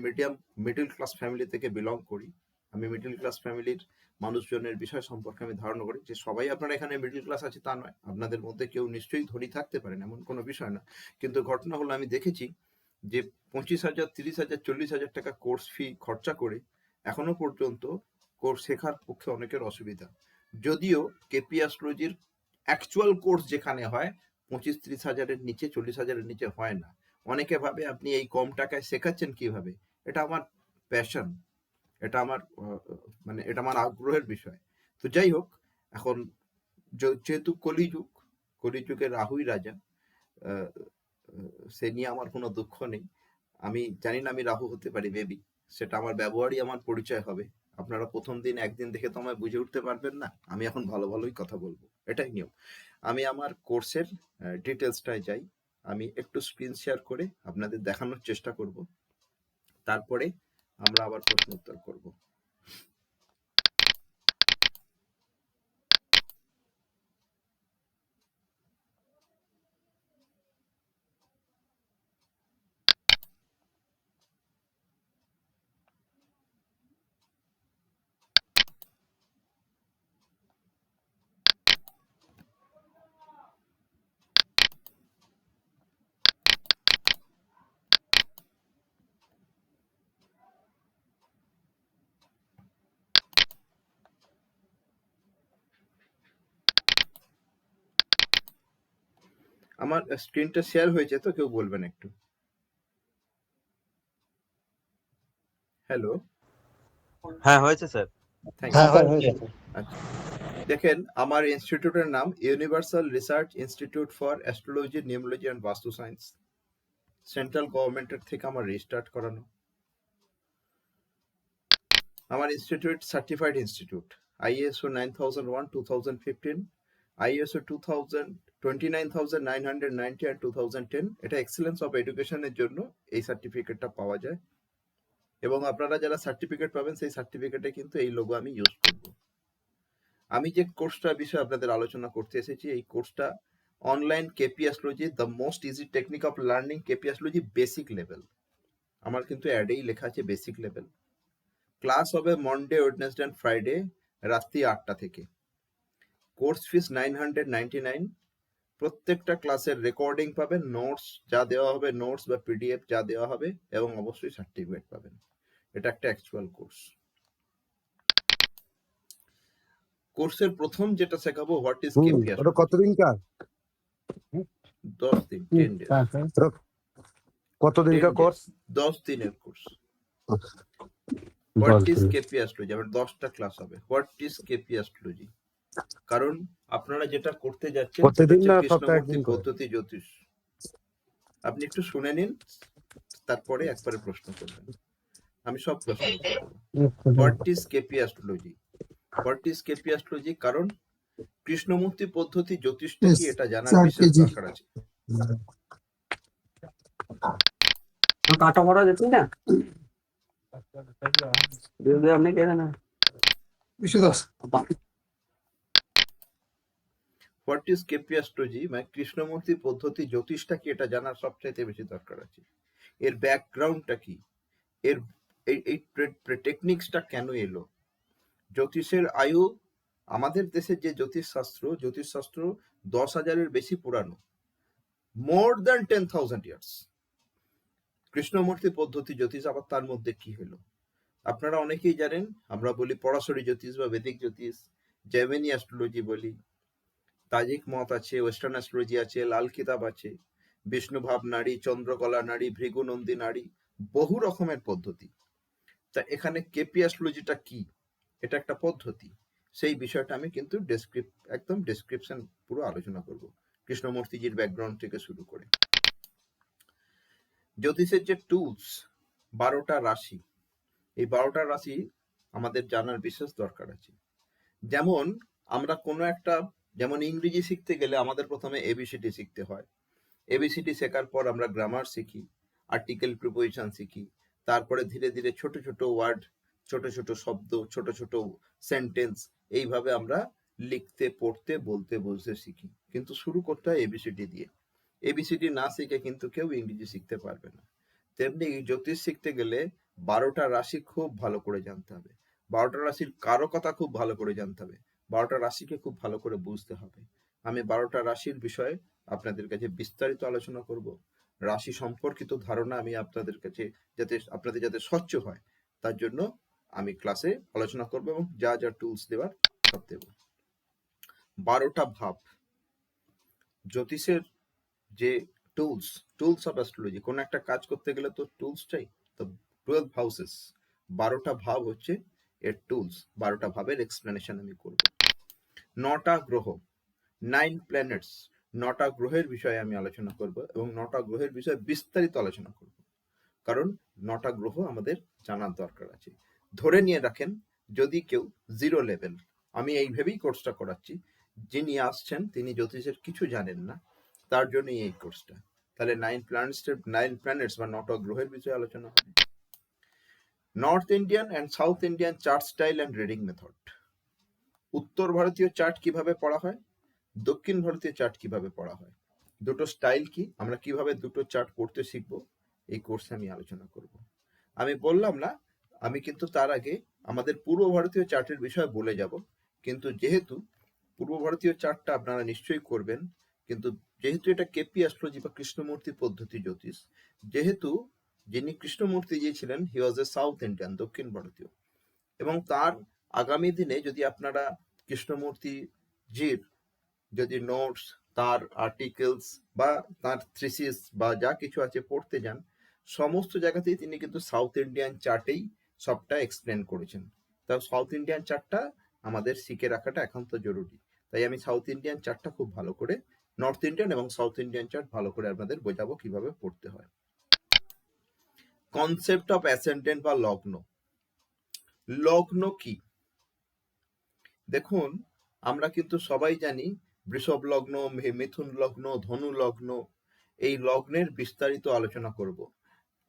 মিডল ক্লাস ফ্যামিলি থেকে বিলং করি। আমি মিডল ক্লাস ফ্যামিলির মানুষজনের বিষয় সম্পর্কে আমি ধারণা করি, যে সবাই আপনারা এখানে মিডল ক্লাস আছে তা নয়, আপনাদের মধ্যে কেউ নিশ্চয়ই ধনী থাকতে পারেন, এমন কোনো বিষয় না। কিন্তু ঘটনা হলো, আমি দেখেছি যে 25,000, 30,000, 40,000 টাকা কোর্স ফি খরচা করে এখনো পর্যন্ত কোর্স শেখার পক্ষে অনেকের অসুবিধা। যদিও কেপি অ্যাস্ট্রোলজির অ্যাকচুয়াল কোর্স যেখানে হয় 25-30 হাজারের নিচে, 40 হাজারের নিচে হয় না। অনেকে ভাবে আপনি এই কম টাকায় শেখাচ্ছেন কিভাবে। এটা আমার প্যাশন, এটা আমার মানে এটা আমার আগ্রহের বিষয়। তো যাই হোক, এখন যেহেতু কলিযুগের রাহুই রাজা, আহ, সে নিয়ে আমার কোনো দুঃখ নেই। আমি জানি না আমি রাহু হতে পারি, মেবি সেটা আমার ব্যবহারই আমার পরিচয় হবে। আপনারা প্রথম দিন একদিন দেখে তো আমায় বুঝে উঠতে পারবেন না। আমি এখন ভালোই কথা বলবো, এটাই নিয়ম। আমি আমার কোর্সের ডিটেলসটায় যাই। আমি একটু স্ক্রিন শেয়ার করে আপনাদের দেখানোর চেষ্টা করব, তারপরে আমরা আবার প্রশ্ন উত্তর করব। আমার স্ক্রিনটা শেয়ার হয়েছে তো, কেউ বলবেন একটু? হ্যালো, হ্যাঁ হয়েছে স্যার। থ্যাংক হ্যাঁ ইউ। হয়েছে। আচ্ছা, দেখেন, আমার ইনস্টিটিউটের নাম universal research institute for astrology, নিউমোলজি and বাস্তু সায়েন্স। সেন্ট্রাল গভর্নমেন্টের থেকে আমার রেজিস্টার্ড করানো। আমার institute certified institute, ISO 9001 2015, ISO 29,990 and 2010। এটা এক্সেলেন্স অফ এডুকেশনের জন্য এই সার্টিফিকেটটা পাওয়া যায়, এবং আপনারা যারা সার্টিফিকেট পাবেন সেই সার্টিফিকেটে কিন্তু এই লোগো আমি ইউজ করব। আমি যে কোর্সটা বিষয়ে আপনাদের আলোচনা করতে এসেছি, এই কোর্সটা online KP astrology, the most easy technique of learning KP astrology basic level. আমার কিন্তু অ্যাডেই লেখা আছে বেসিক লেভেল। ক্লাস হবে মন্ডে, ওয়েডনেসডে অ্যান্ড ফ্রাইডে রাত্রি 8টা থেকে। Course fees 999। প্রত্যেকটা ক্লাসের রেকর্ডিং পাবেন, নোটস যা দেওয়া হবে, নোটস বা PDF যা দেওয়া হবে, এবং অবশ্যই সার্টিফিকেট পাবেন। এটা একটা অ্যাকচুয়াল কোর্স। কোর্সের প্রথম যেটা শেখাবো, হোয়াট ইজ কেপি ওটা অ্যাস্ট্রোলজি। কতদিনকার? 10 দিন, 10 ডেজ। কতদিনকার 10 days, course? 10 দিনের course. What is KP astrology, আমার 10টা ক্লাস হবে। হোয়াট ইজ কেপি অ্যাস্ট্রোলজি, কারণ আপনারা যেটা করতে যাচ্ছেন সেটা প্রতিদিন হচ্ছে না সপ্তাহে কৃষ্ণমূর্তি একদিন করে? পদ্ধতি জ্যোতিষ। আপনি একটু শুনে নিন, তারপরে একবারে প্রশ্ন করবেন, আমি সব প্রশ্ন উত্তর দেবো। What is KP astrology, what is KP astrology, কারণ কৃষ্ণমূর্তি পদ্ধতি জ্যোতিষটা কি এটা জানার 4 বিশেষ কেজি দরকার আছে। काटा मोड़ा देती ना दे दे हमने कह देना 210 হোয়াট ইজ কেপি অ্যাস্ট্রোলজি, মানে কৃষ্ণমূর্তি পদ্ধতি জ্যোতিষটা কি এটা জানার সবচাইতে বেশি দরকার আছে। এর ব্যাকগ্রাউন্ডটা কি, এর এই টেকনিক্সটা কেন এলো। জ্যোতিষের আয়ু, আমাদের দেশের যে জ্যোতিষশাস্ত্র 10,000-এর বেশি পুরানো, মোর দ্যান 10,000 ইয়ার্স। কৃষ্ণমূর্তি পদ্ধতি জ্যোতিষ আবার তার মধ্যে কি হলো। আপনারা অনেকেই জানেন, আমরা বলি পরাশরী জ্যোতিষ বা বেদিক জ্যোতিষ, জেমিনি অ্যাস্ট্রোলজি বলি, তাজিক মত আছে, ওয়েস্টার্ন অ্যাস্ট্রোলজি আছে, লাল কিতাব আছে, বিষ্ণুভাব নাড়ি, চন্দ্রকলা নাড়ি, ভৃগুনন্দী নাড়ি, বহু রকমের পদ্ধতি। তা এখানে কেপি অ্যাস্ট্রোলজিটা কি, এটা একটা পদ্ধতি, সেই বিষয়টা আমি কিন্তু একদম ডেসক্রিপশন পুরো আলোচনা করব, কৃষ্ণমূর্তিজির ব্যাকগ্রাউন্ড থেকে শুরু করে। জ্যোতিষের যে টুলস, 12টা রাশি, এই 12টা রাশি আমাদের জানার বিশেষ দরকার আছে। যেমন আমরা কোনো একটা, যেমন ইংরেজি শিখতে গেলে আমাদের প্রথমে এবিসিডি শিখতে হয়। এবিসিডি শেখার পর আমরা গ্রামার শিখি, আর্টিকেল প্রিপোজিশন শিখি, তারপরে ধীরে ধীরে ছোট ছোট ওয়ার্ড, ছোট ছোট শব্দ, ছোট ছোট সেন্টেন্স, এইভাবে আমরা লিখতে, পড়তে, বলতে, বুঝতে শিখি। কিন্তু শুরু করতে হয় এবিসিডি দিয়ে। এবিসিডি না শিখে কিন্তু কেউ ইংরেজি শিখতে পারবে না। তেমনি জ্যোতিষ শিখতে গেলে 12টা রাশি খুব ভালো করে জানতে হবে, 12টা রাশির কারকতা খুব ভালো করে জানতে হবে, 12টা রাশিকে খুব ভালো করে বুঝতে হবে। আমি 12টা রাশির বিষয়ে আপনাদের কাছে বিস্তারিত আলোচনা করব। রাশি সম্পর্কিত ধারণা আমি আপনাদের কাছে আপনাদের যাতে স্বচ্ছ হয়, তার জন্য আমি ক্লাসে আলোচনা করব এবং যা যা টুলস দেওয়ার সব দেব। 12টা ভাব, জ্যোতিষের যে টুলস অফ অ্যাস্ট্রোলজি, কোন একটা কাজ করতে গেলে তো টুলস চাই। তো 12 হাউসেস, 12টা ভাব হচ্ছে এর টুলস। 12টা ভাবের এক্সপ্লেনেশন আমি করব। 9টা গ্রহ, 9 প্ল্যানেটস, 9টা গ্রহের বিষয়ে আমি আলোচনা করব এবং 9টা গ্রহের বিষয়ে বিস্তারিত আলোচনা করব, কারণ 9টা গ্রহ আমাদের জানার দরকার আছে। ধরে নিয়ে রাখেন, যদি কেউ জিরো লেভেল, আমি এই ভেবেই কোর্সটা করাচ্ছি, যিনি আসছেন তিনি জ্যোতিষের কিছু জানেন না, তার জন্যই এই কোর্সটা। তাহলে 9 প্ল্যানেটস বা 9টা গ্রহের বিষয়ে আলোচনা হবে। North Indian and south Indian chart style and reading method, উত্তর ভারতীয় চার্ট কিভাবে পড়া হয়, দক্ষিণ ভারতীয় চার্ট কিভাবে পড়া হয়, দুটো স্টাইল কি, আমরা কিভাবে দুটো চার্ট পড়তে শিখবো, এই কোর্সে আমি আলোচনা করব। আমি বললাম না, আমি কিন্তু তার আগে আমাদের পূর্ব ভারতীয় চার্টের বিষয়ে বলে যাব, কিন্তু যেহেতু পূর্ব ভারতীয় চার্টটা আপনারা নিশ্চয়ই করবেন, কিন্তু যেহেতু এটা কেপি অ্যাস্ট্রোলজি বা কৃষ্ণমূর্তি পদ্ধতি জ্যোতিষ, যেহেতু যিনি কৃষ্ণমূর্তিজি ছিলেন হি ওয়াজ এ সাউথ ইন্ডিয়ান, দক্ষিণ ভারতীয়, এবং তার আগামী দিনে যদি আপনারা কৃষ্ণমূর্তিজির যদি নোটস, তার আর্টিকেলস বা তার থ্রিসিস বা যা কিছু আছে পড়তে যান, সমস্ত জায়গাতেই তিনি কিন্তু সাউথ ইন্ডিয়ান চার্টেই সবটা এক্সপ্লেন করেছেন। তাও সাউথ ইন্ডিয়ান চার্টটা আমাদের শিখে রাখাটা একান্ত জরুরি। তাই আমি সাউথ ইন্ডিয়ান চার্টটা খুব ভালো করে, নর্থ ইন্ডিয়ান এবং সাউথ ইন্ডিয়ান চার্ট ভালো করে আপনাদের বোঝাবো কিভাবে পড়তে হয়। কনসেপ্ট অফ অ্যাসেন্ডেন্ট বা লগ্ন। লগ্ন কি? দেখুন, আমরা কিন্তু সবাই জানি বৃষভ লগ্ন, মিথুন লগ্ন, ধনু লগ্ন, এই লগ্নের বিস্তারিত আলোচনা করব।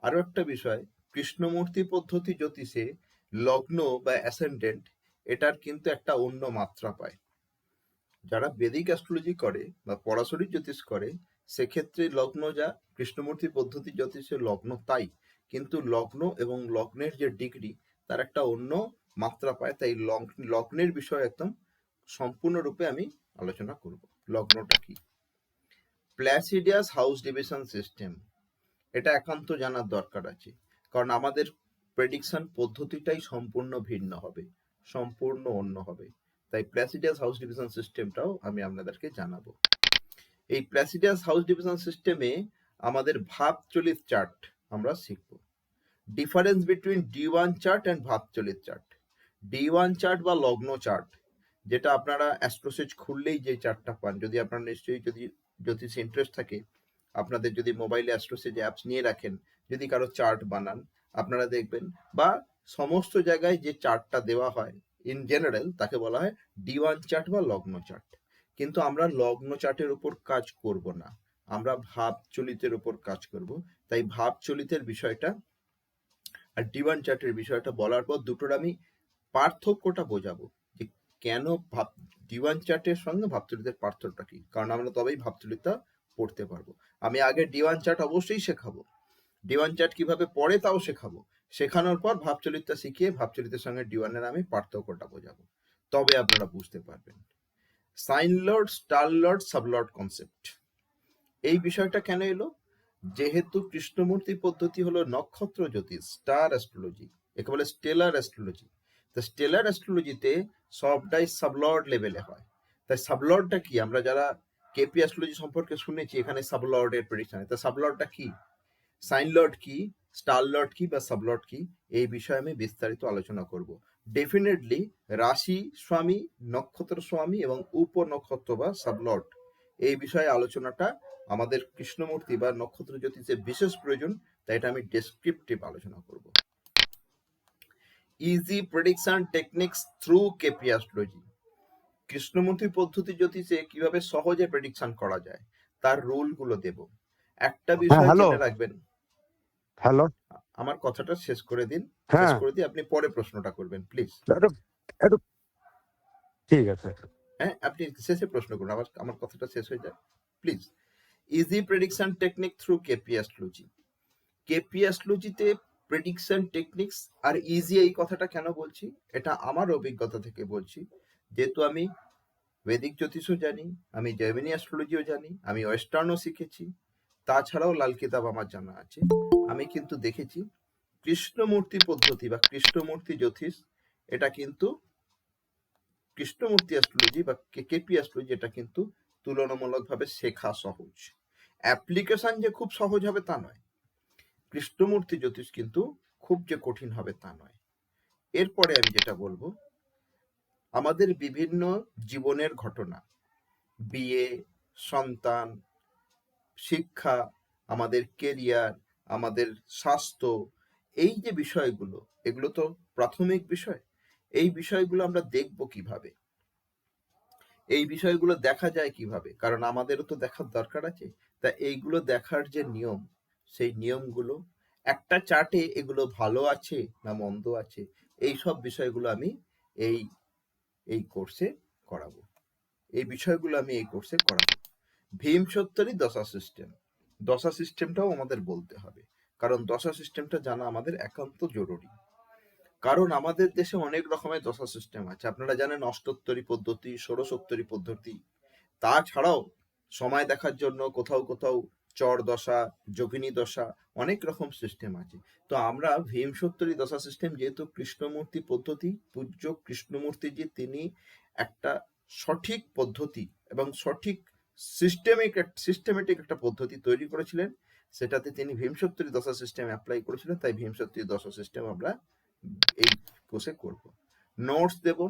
আরো একটা বিষয়, কৃষ্ণমূর্তি পদ্ধতি জ্যোতিষে লগ্ন বা অ্যাসেন্ডেন্ট, এটার কিন্তু একটা অন্য মাত্রা পায়। যারা বেদিক অ্যাস্ট্রোলজি করে বা পরাশরী জ্যোতিষ করে, সেক্ষেত্রে লগ্ন যা, কৃষ্ণমূর্তি পদ্ধতি জ্যোতিষে লগ্ন তাই, কিন্তু লগ্ন এবং লগ্নের যে ডিগ্রি, তার একটা অন্য মাত্রা পায়। তাই লগ্নের বিষয় একদম সম্পূর্ণরূপে আমি আলোচনা করব। লগ্নটা কি? প্ল্যাসিডিয়াস হাউস ডিভিশন সিস্টেম, এটা একান্ত জানার দরকার আছে, কারণ আমাদের প্রেডিকশন পদ্ধতিটাই সম্পূর্ণ ভিন্ন হবে, সম্পূর্ণ অন্য হবে। তাই প্ল্যাসিডিয়াস হাউস ডিভিশন সিস্টেমটাও আমি আপনাদেরকে জানাবো। এই প্ল্যাসিডিয়াস হাউস ডিভিশন সিস্টেমে আমাদের ভাবচলিত চার্ট আমরা শিখব। Difference between D1 chart and Bhavchalit chart. D1 chart বা লগ্ন চার্ট, যেটা আপনারা অ্যাস্ট্রোসেজ খুললেই যে চার্টটা পান, যদি আপনার নিশ্চয়ই যদি জ্যোতিষ ইন্টারেস্ট থাকে, আপনাদের যদি মোবাইলে অ্যাস্ট্রোসেজ অ্যাপস নিয়ে রাখেন, যদি কারো চার্ট বানান, আপনারা দেখবেন, বা সমস্ত জায়গায় যে চার্টটা দেওয়া হয় ইন জেনারেল, তাকে বলা হয় D1 চার্ট বা লগ্ন চার্ট। কিন্তু আমরা লগ্ন চার্টের উপর কাজ করব না, আমরা ভাব চলিতের উপর কাজ করব। তাই ভাব চলিতের বিষয়টা আর ডিভান চার্টের বিষয়টা বলার পর দুটোর আমি পার্থক্যটা বোঝাবো, যে কেন ভাব ডিভান চার্টের সঙ্গে ভাবচলিতের পার্থক্যটা কি, কারণ আমরা তবেই ভাবচলিতা পড়তে পারবো। আমি আগে ডিভান চার্ট অবশ্যই শেখাবো, ডিভান চার্ট কিভাবে পড়ে তাও শেখাবো, শেখানোর পর ভাবচলিতটা শিখিয়ে ভাবচলিতের সঙ্গে ডিভানের আমি পার্থক্যটা বোঝাবো, তবে আপনারা বুঝতে পারবেন। Sign lord, star lord, sublord concept, এই বিষয়টা কেন এলো? যেহেতু কৃষ্ণমূর্তি পদ্ধতি হলো নক্ষত্র জ্যোতিষ, স্টার অ্যাস্ট্রোলজি, একে বলে স্টেলার অ্যাস্ট্রোলজি। তো স্টেলার অ্যাস্ট্রোলজিতে সবটাই সাবলর্ড লেভেলে হয়। তাই সাবলর্ডটা কি, আমরা যারা কেপি অ্যাস্ট্রোলজি সম্পর্কে শুনেছি এখানে সাবলর্ডের প্রেডিকশন, তা সাবলর্ডটা কি, সাইন লর্ড কি, স্টার লর্ড কি বা সাবলর্ড কি, এই বিষয়ে আমি বিস্তারিত আলোচনা করব। ডেফিনেটলি রাশি স্বামী, নক্ষত্র স্বামী এবং উপনক্ষত্র বা সাবলর্ড, এই বিষয়ে আলোচনাটা আমাদের কৃষ্ণমূর্তি বা নক্ষত্র জ্যোতিষে বিশেষ প্রয়োজন, তাই এটা আমি ডেসক্রিপটিভ আলোচনা করব। Easy prediction techniques through KP astrology, Krishnamurthy পদ্ধতি জ্যোতিষে কিভাবে সহজে প্রেডিকশন করা যায় তার রুল গুলো দেব। একটা বিষয় হ্যালো জেনে রাখবেন, হ্যালো আমার কথাটা শেষ করে দিন, শেষ হ্যাঁ করে দিয়ে আপনি পরে প্রশ্নটা করবেন প্লিজ। একটু একটু ঠিক আছে। হ্যাঁ, আপনি শেষে প্রশ্ন করুন, আমার আমার কথাটা শেষ হয়ে যায় please. Easy prediction technique through KP astrology, KP অ্যাস্ট্রোলজিতে প্রেডিকশন টেকনিক্স আর ইজি, এই কথাটা কেন বলছি, এটা আমার অভিজ্ঞতা থেকে বলছি। যেহেতু আমি বৈদিক জ্যোতিষও জানি, আমি জেমিনি অ্যাস্ট্রোলজিও জানি, আমি ওয়েস্টার্নও শিখেছি, তাছাড়াও লাল কিতাব আমার জানা আছে। আমি কিন্তু দেখেছি কৃষ্ণমূর্তি পদ্ধতি বা কৃষ্ণমূর্তি জ্যোতিষ, এটা কিন্তু কৃষ্ণমূর্তি অ্যাস্ট্রোলজি বা কেপি অ্যাস্ট্রোলজি, এটা কিন্তু তুলনামূলকভাবে শেখা সহজ। অ্যাপ্লিকেশন যে খুব সহজ হবে তা নয়, কৃষ্ণমূর্তি জ্যোতিষ কিন্তু খুব যে কঠিন হবে তা নয়। এরপরে আমি যেটা বলবো, আমাদের বিভিন্ন জীবনের ঘটনা, বিয়ে, সন্তান, শিক্ষা, আমাদের কেরিয়ার, আমাদের স্বাস্থ্য, এই যে বিষয়গুলো, এগুলো তো প্রাথমিক বিষয়। এই বিষয়গুলো আমরা দেখব কিভাবে, এই বিষয়গুলো দেখা যায় কিভাবে, কারণ আমাদেরও তো দেখার দরকার আছে। তা এইগুলো দেখার যে নিয়ম, সেই নিয়মগুলো একটা চার্টে এগুলো ভালো আছে না মন্দ আছে, এই সব বিষয়গুলো আমি এই এই কোর্সে করাবো, এই বিষয়গুলো আমি এই কোর্সে করাবো। ভীম সত্তরই দশা সিস্টেম, দশা সিস্টেমটাও আমাদের বলতে হবে, কারণ দশা সিস্টেমটা জানা আমাদের একান্ত জরুরি। কারণ আমাদের দেশে অনেক রকমের দশা সিস্টেম আছে, আপনারা জানেন অষ্টোত্তরী পদ্ধতি, ষোড়শোত্তরী পদ্ধতি, তাছাড়াও সময় দেখার জন্য কোথাও কোথাও চর দশা, যোগিনী দশা, অনেক রকম সিস্টেম আছে। তো আমরা ভীম সত্তরী দশা সিস্টেম, যেহেতু কৃষ্ণমূর্তি পদ্ধতি, পূজ্য কৃষ্ণমূর্তিজি তিনি একটা সঠিক পদ্ধতি এবং সঠিক সিস্টেমেটিক একটা পদ্ধতি তৈরি করেছিলেন, সেটাতে তিনি ভীম সত্তরী দশা সিস্টেম অ্যাপ্লাই করেছিলেন। তাই ভীম সত্তরী দশা সিস্টেম আমরা এই কোর্সে করব। নোটস দেব,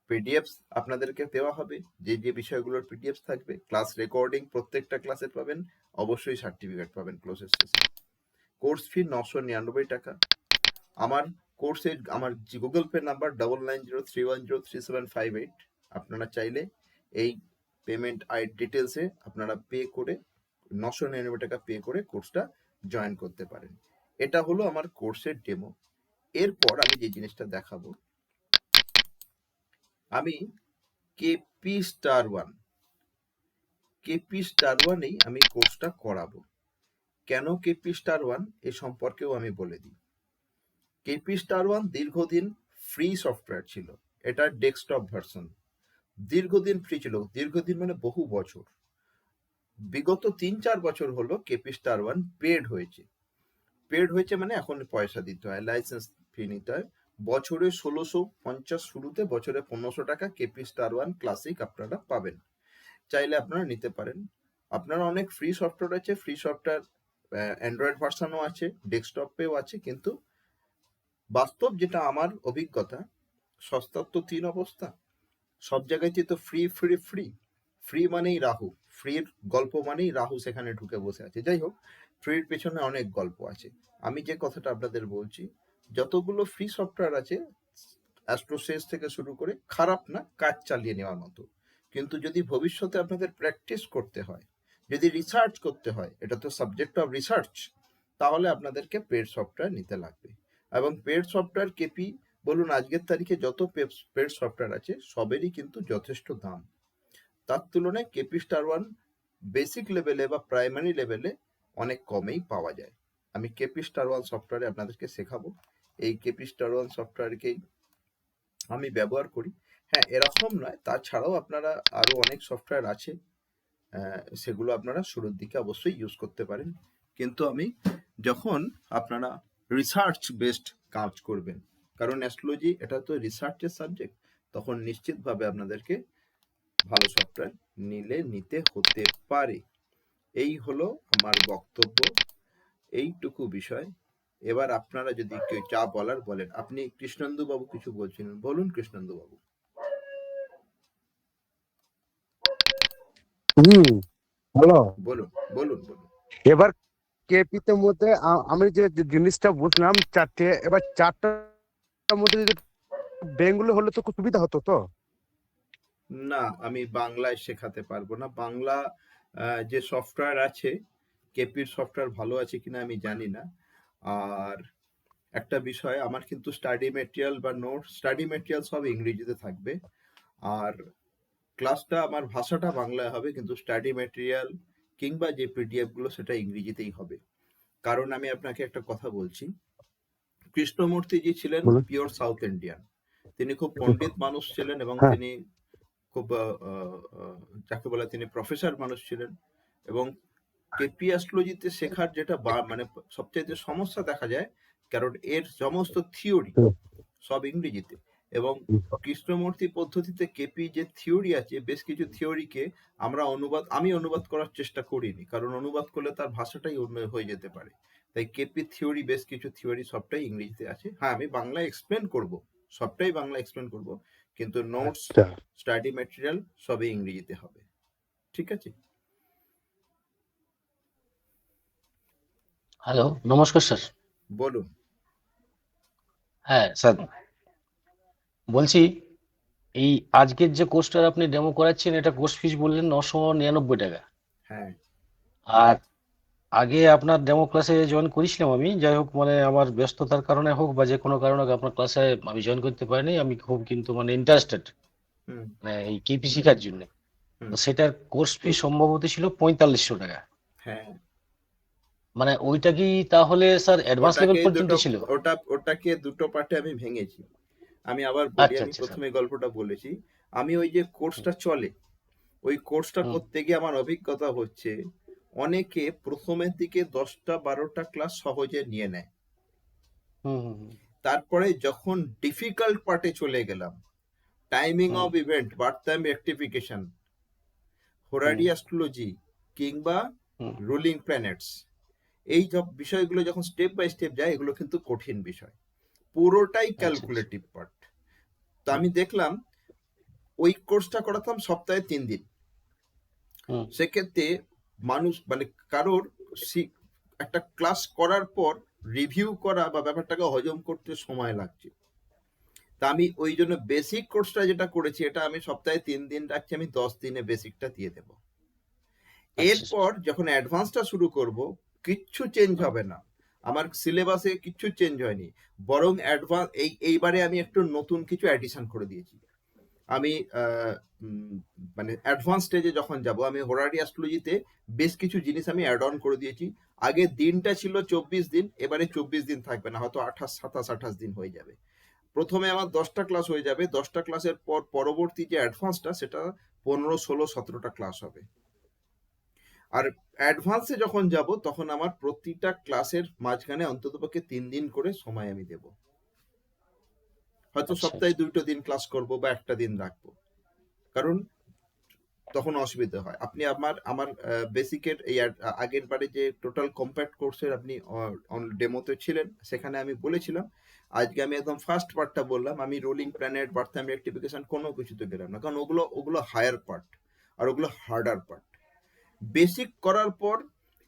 পিডিএফ আপনাদেরকে দেওয়া হবে, যে যে বিষয়গুলোর পিডিএফ থাকবে, ক্লাস রেকর্ডিং প্রত্যেকটা ক্লাসে পাবেন, অবশ্যই সার্টিফিকেট পাবেন ক্লোজের শেষে। কোর্স ফি 999 টাকা। আমার কোর্সের আমার গুগল পে নাম্বার 9903103758, আপনারা চাইলে এই পেমেন্ট ডিটেলসে আপনারা পে করে 999 টাকা পে করে কোর্সটা জয়েন করতে পারেন। এটা হলো আমার কোর্সের ডেমো। এরপর আমি যে জিনিসটা দেখাবো, আমি KP star one, KP star ওয়ানেই আমি কোর্সটা করাবো। কেন কেপি স্টার ওয়ান এ সম্পর্কেও আমি বলে দিই। কেপি স্টার ওয়ান দীর্ঘদিন ফ্রি সফটওয়্যার ছিল, এটা ডেস্কটপ ভার্সন, দীর্ঘদিন ফ্রি ছিল, দীর্ঘদিন মানে বহু বছর। বিগত 3-4 বছর হলো কেপি স্টার ওয়ান পেড হয়েছে। পেড হয়েছে মানে এখন পয়সা দিতে হয়, লাইসেন্স ফি নিতে হয়। বছরে 1650 শুরুতে, বছরে 1500 টাকা কেপি স্টার ওয়ান ক্লাসিক আপনারা পাবেন, চাইলে আপনারা নিতে পারেন। আপনারা অনেক ফ্রি সফটওয়্যার আছে, ফ্রি সফটওয়্যার অ্যান্ড্রয়েড ভার্সনও আছে, ডেস্কটপেও আছে, কিন্তু বাস্তব যেটা আমার অভিজ্ঞতা, সস্তার তো 3 অবস্থা, সব জায়গায় তো ফ্রি ফ্রি ফ্রি, ফ্রি মানেই রাহু, ফ্রির গল্প মানেই রাহু সেখানে ঢুকে বসে আছে। যাই হোক, ফ্রির পেছনে অনেক গল্প আছে। আমি যে কথাটা আপনাদের বলছি, যতগুলো ফ্রি সফটওয়্যার আছে অ্যাস্ট্রোসেস থেকে শুরু করে, খারাপ না, কাজ চালিয়ে নেওয়ার মতো, কিন্তু যদি ভবিষ্যতে আপনাদের প্র্যাকটিস করতে হয়, যদি রিসার্চ করতে হয়, এটা তো সাবজেক্ট অফ রিসার্চ, তাহলে আপনাদেরকে পেড সফটওয়্যার নিতে লাগবে। এবং পেড সফটওয়্যার কেপি বলুন, আজকের তারিখে যত পেড সফটওয়্যার আছে সবেরই কিন্তু যথেষ্ট দাম। তার তুলনায় কেপি স্টার ওয়ান বেসিক লেভেলে বা প্রাইমারি লেভেলে অনেক কমেই পাওয়া যায়। আমি কেপি স্টার ওয়ান সফটওয়্যারে আপনাদেরকে শেখাবো। এই কেপি স্টার ওয়ান সফটওয়্যারকেই আমি ব্যবহার করি। হ্যাঁ, এরকম নয়, তাছাড়াও আপনারা আরো অনেক সফটওয়্যার আছে, সেগুলো আপনারা শুরুর দিকে অবশ্যই ইউজ করতে পারেন। কিন্তু আমি যখন আপনারা রিসার্চ বেসড কাজ করবেন, কারণ অ্যাস্ট্রোলজি এটা তো রিসার্চের সাবজেক্ট, তখন নিশ্চিতভাবে আপনাদেরকে ভালো সফটওয়্যার নিতে হতে পারে। এই হলো আমার বক্তব্য, এইটুকু বিষয়। এবার আপনারা যদি কেউ যা বলার বলেন। আপনি কৃষ্ণেন্দু বাবু কিছু বলছিলেন, বলুন কৃষ্ণেন্দু বাবু। হ্যালো। বলুন বলুন বলুন। এবার কেপিতে মধ্যে আমি যে যে জিনিসটা বুঝলাম চারটে, এবার চারটার মধ্যে যদি বেঙ্গলি হলে তো খুব সুবিধা হতো তো। না, আমি বাংলায় শেখাতে পারবো না। বাংলা যে সফটওয়্যার আছে, কেপির সফটওয়্যার ভালো আছে কিনা আমি জানি না। আর একটা বিষয়, আমার কিন্তু স্টাডি মেটেরিয়াল বা নোট, স্টাডি মেটেরিয়াল সব ইংরেজিতে থাকবে। আর ক্লাসটা আমার ভাষাটা বাংলায় হবে, কিন্তু স্টাডি মেটেরিয়াল কিংবা যে পিডিএফ গুলো সেটা ইংরেজিতেই হবে। কারণ আমি আপনাকে একটা কথা বলছি, কৃষ্ণমূর্তিজি ছিলেন বলুন। Pure south Indian. তিনি খুব পণ্ডিত মানুষ ছিলেন এবং হ্যাঁ। তিনি খুব যাকে বলে তিনি প্রফেসর মানুষ ছিলেন। এবং কেপি অ্যাস্ট্রোলজিতে শেখার যেটা মানে সবচেয়ে সমস্যা দেখা যায়, কারণ এর সমস্ত থিওরি হুম, সব ইংরেজিতে। এবং হুম। কৃষ্ণমূর্তি পদ্ধতিতে কেপি যে থিওরি আছে, বেশ কিছু থিওরিকে আমি অনুবাদ করার চেষ্টা করিনি, কারণ অনুবাদ করলে তার ভাষাটাই অন্য হয়ে যেতে পারে। তাই কেপি থিওরি, বেশ কিছু থিওরি সবটাই ইংরেজিতে আছে। হ্যাঁ, আমি বাংলায় এক্সপ্লেন করব, সবটাই বাংলা এক্সপ্লেন করব, কিন্তু নোটস, আচ্ছা। স্টাডি ম্যাটেরিয়াল সবই ইংরেজিতে হবে। ঠিক আছে? হ্যালো, নমস্কার স্যার। বলুন। হ্যাঁ স্যার, বলছি এই আজকের যে কোর্সটার আপনি ডেমো করাচ্ছেন, এটা কোর্স ফিস বললেন 999 টাকা। হ্যাঁ, আর আগে আপনার ডেমো ক্লাসে জয়েন করেছিলাম আমি, যাই হোক মানে আমার ব্যস্ততার কারণে হোক বা যে কোনো কারণে হোক আপনার ক্লাসে আমি জয়েন করতে পারিনি। আমি খুব কিন্তু মানে ইন্টারেস্টেড হুম মানে এই কেপি শেখার জন্য। হুম, তো সেটার কোর্স ফি সম্ভবত ছিল 4500 টাকা। হ্যাঁ। মানে ওইটা কি তাহলে স্যার অ্যাডভান্স লেভেল পর্যন্ত ছিল? ওটাকে দুটো পার্টে আমি ভেঙেছি। আমি আবার বলি, আচ্ছা আমি আচ্ছা স্যার। প্রথমে গল্পটা বলেছি। আমি ওই যে কোর্সটা চলে, ওই কোর্সটা হুম করতে গিয়ে আমার অভিজ্ঞতা হচ্ছে, অনেকে প্রথমের দিকে 10টা-12টা ক্লাস সহজে নিয়ে নেয়। হুম হুম হুম তারপরে যখন ডিফিকাল্ট পার্টে চলে গেলাম, timing hmm of event, birth time rectification, hmm হোরারি astrology কিংবা হুম। রুলিং প্ল্যানেটস, এই সব বিষয়গুলো যখন স্টেপ বাই স্টেপ যায়, এগুলো কিন্তু কঠিন বিষয়, পুরোটাই আচ্ছা আচ্ছা। Calculative part. তো হুম আমি দেখলাম ওই কোর্সটা করাতাম সপ্তাহে 3 দিন। হুম সেক্ষেত্রে মানুষ মানে কারোর একটা ক্লাস করার পর রিভিউ করা বা ব্যাপারটাকে হজম করতে সময় লাগছে। তা আমি ওই জন্য বেসিক কোর্সটা যেটা করেছি, এটা আমি সপ্তাহে 3 দিন রাখছি, আমি 10 দিনে বেসিকটা দিয়ে দেব। আচ্ছা এরপর যখন অ্যাডভান্সটা শুরু করব, কিচ্ছু চেঞ্জ হবে না, আমার সিলেবাসে কিচ্ছু চেঞ্জ হয়নি, বরং অ্যাডভান্স এইবারে আমি একটু নতুন কিছু অ্যাডিশন করে দিয়েছি। আমি মানে অ্যাডভান্স স্টেজে যখন যাব, আমি হোরারি অ্যাস্ট্রোলজিতে বেশ কিছু জিনিস আমি অ্যাড অন করে দিয়েছি। আগে দিনটা ছিল 24 দিন, এবারে 24 দিন থাকবে না, হয়তো 27-28 দিন হয়ে যাবে। প্রথমে আমার 10টা ক্লাস হয়ে যাবে, 10টা ক্লাসের পর পরবর্তী যে অ্যাডভান্সটা, সেটা 15, 16, 17টা ক্লাস হবে। আর অ্যাডভান্সে যখন যাব, তখন আমার প্রতিটা ক্লাসের মাঝখানে অন্ততপক্ষে 3 দিন করে সময় আমি দেব। হয়তো আচ্ছা সপ্তাহে 2টো দিন ক্লাস করব বা একটা দিন রাখবো, কারণ তখন অসুবিধা হয়। আপনি আমার বেসিকের এই আগের বারে যে টোটাল কম্প্যাক্ট কোর্সের আপনি ডেমোতে ছিলেন, সেখানে আমি বলেছিলাম। আজকে আমি একদম ফার্স্ট পার্টটা বললাম। আমি rolling planet, birth time rectification কোনো কিছুতে গেলাম না, কারণ ওগুলো হায়ার পার্ট আর ওগুলো হার্ডার পার্ট। বেসিক করার পর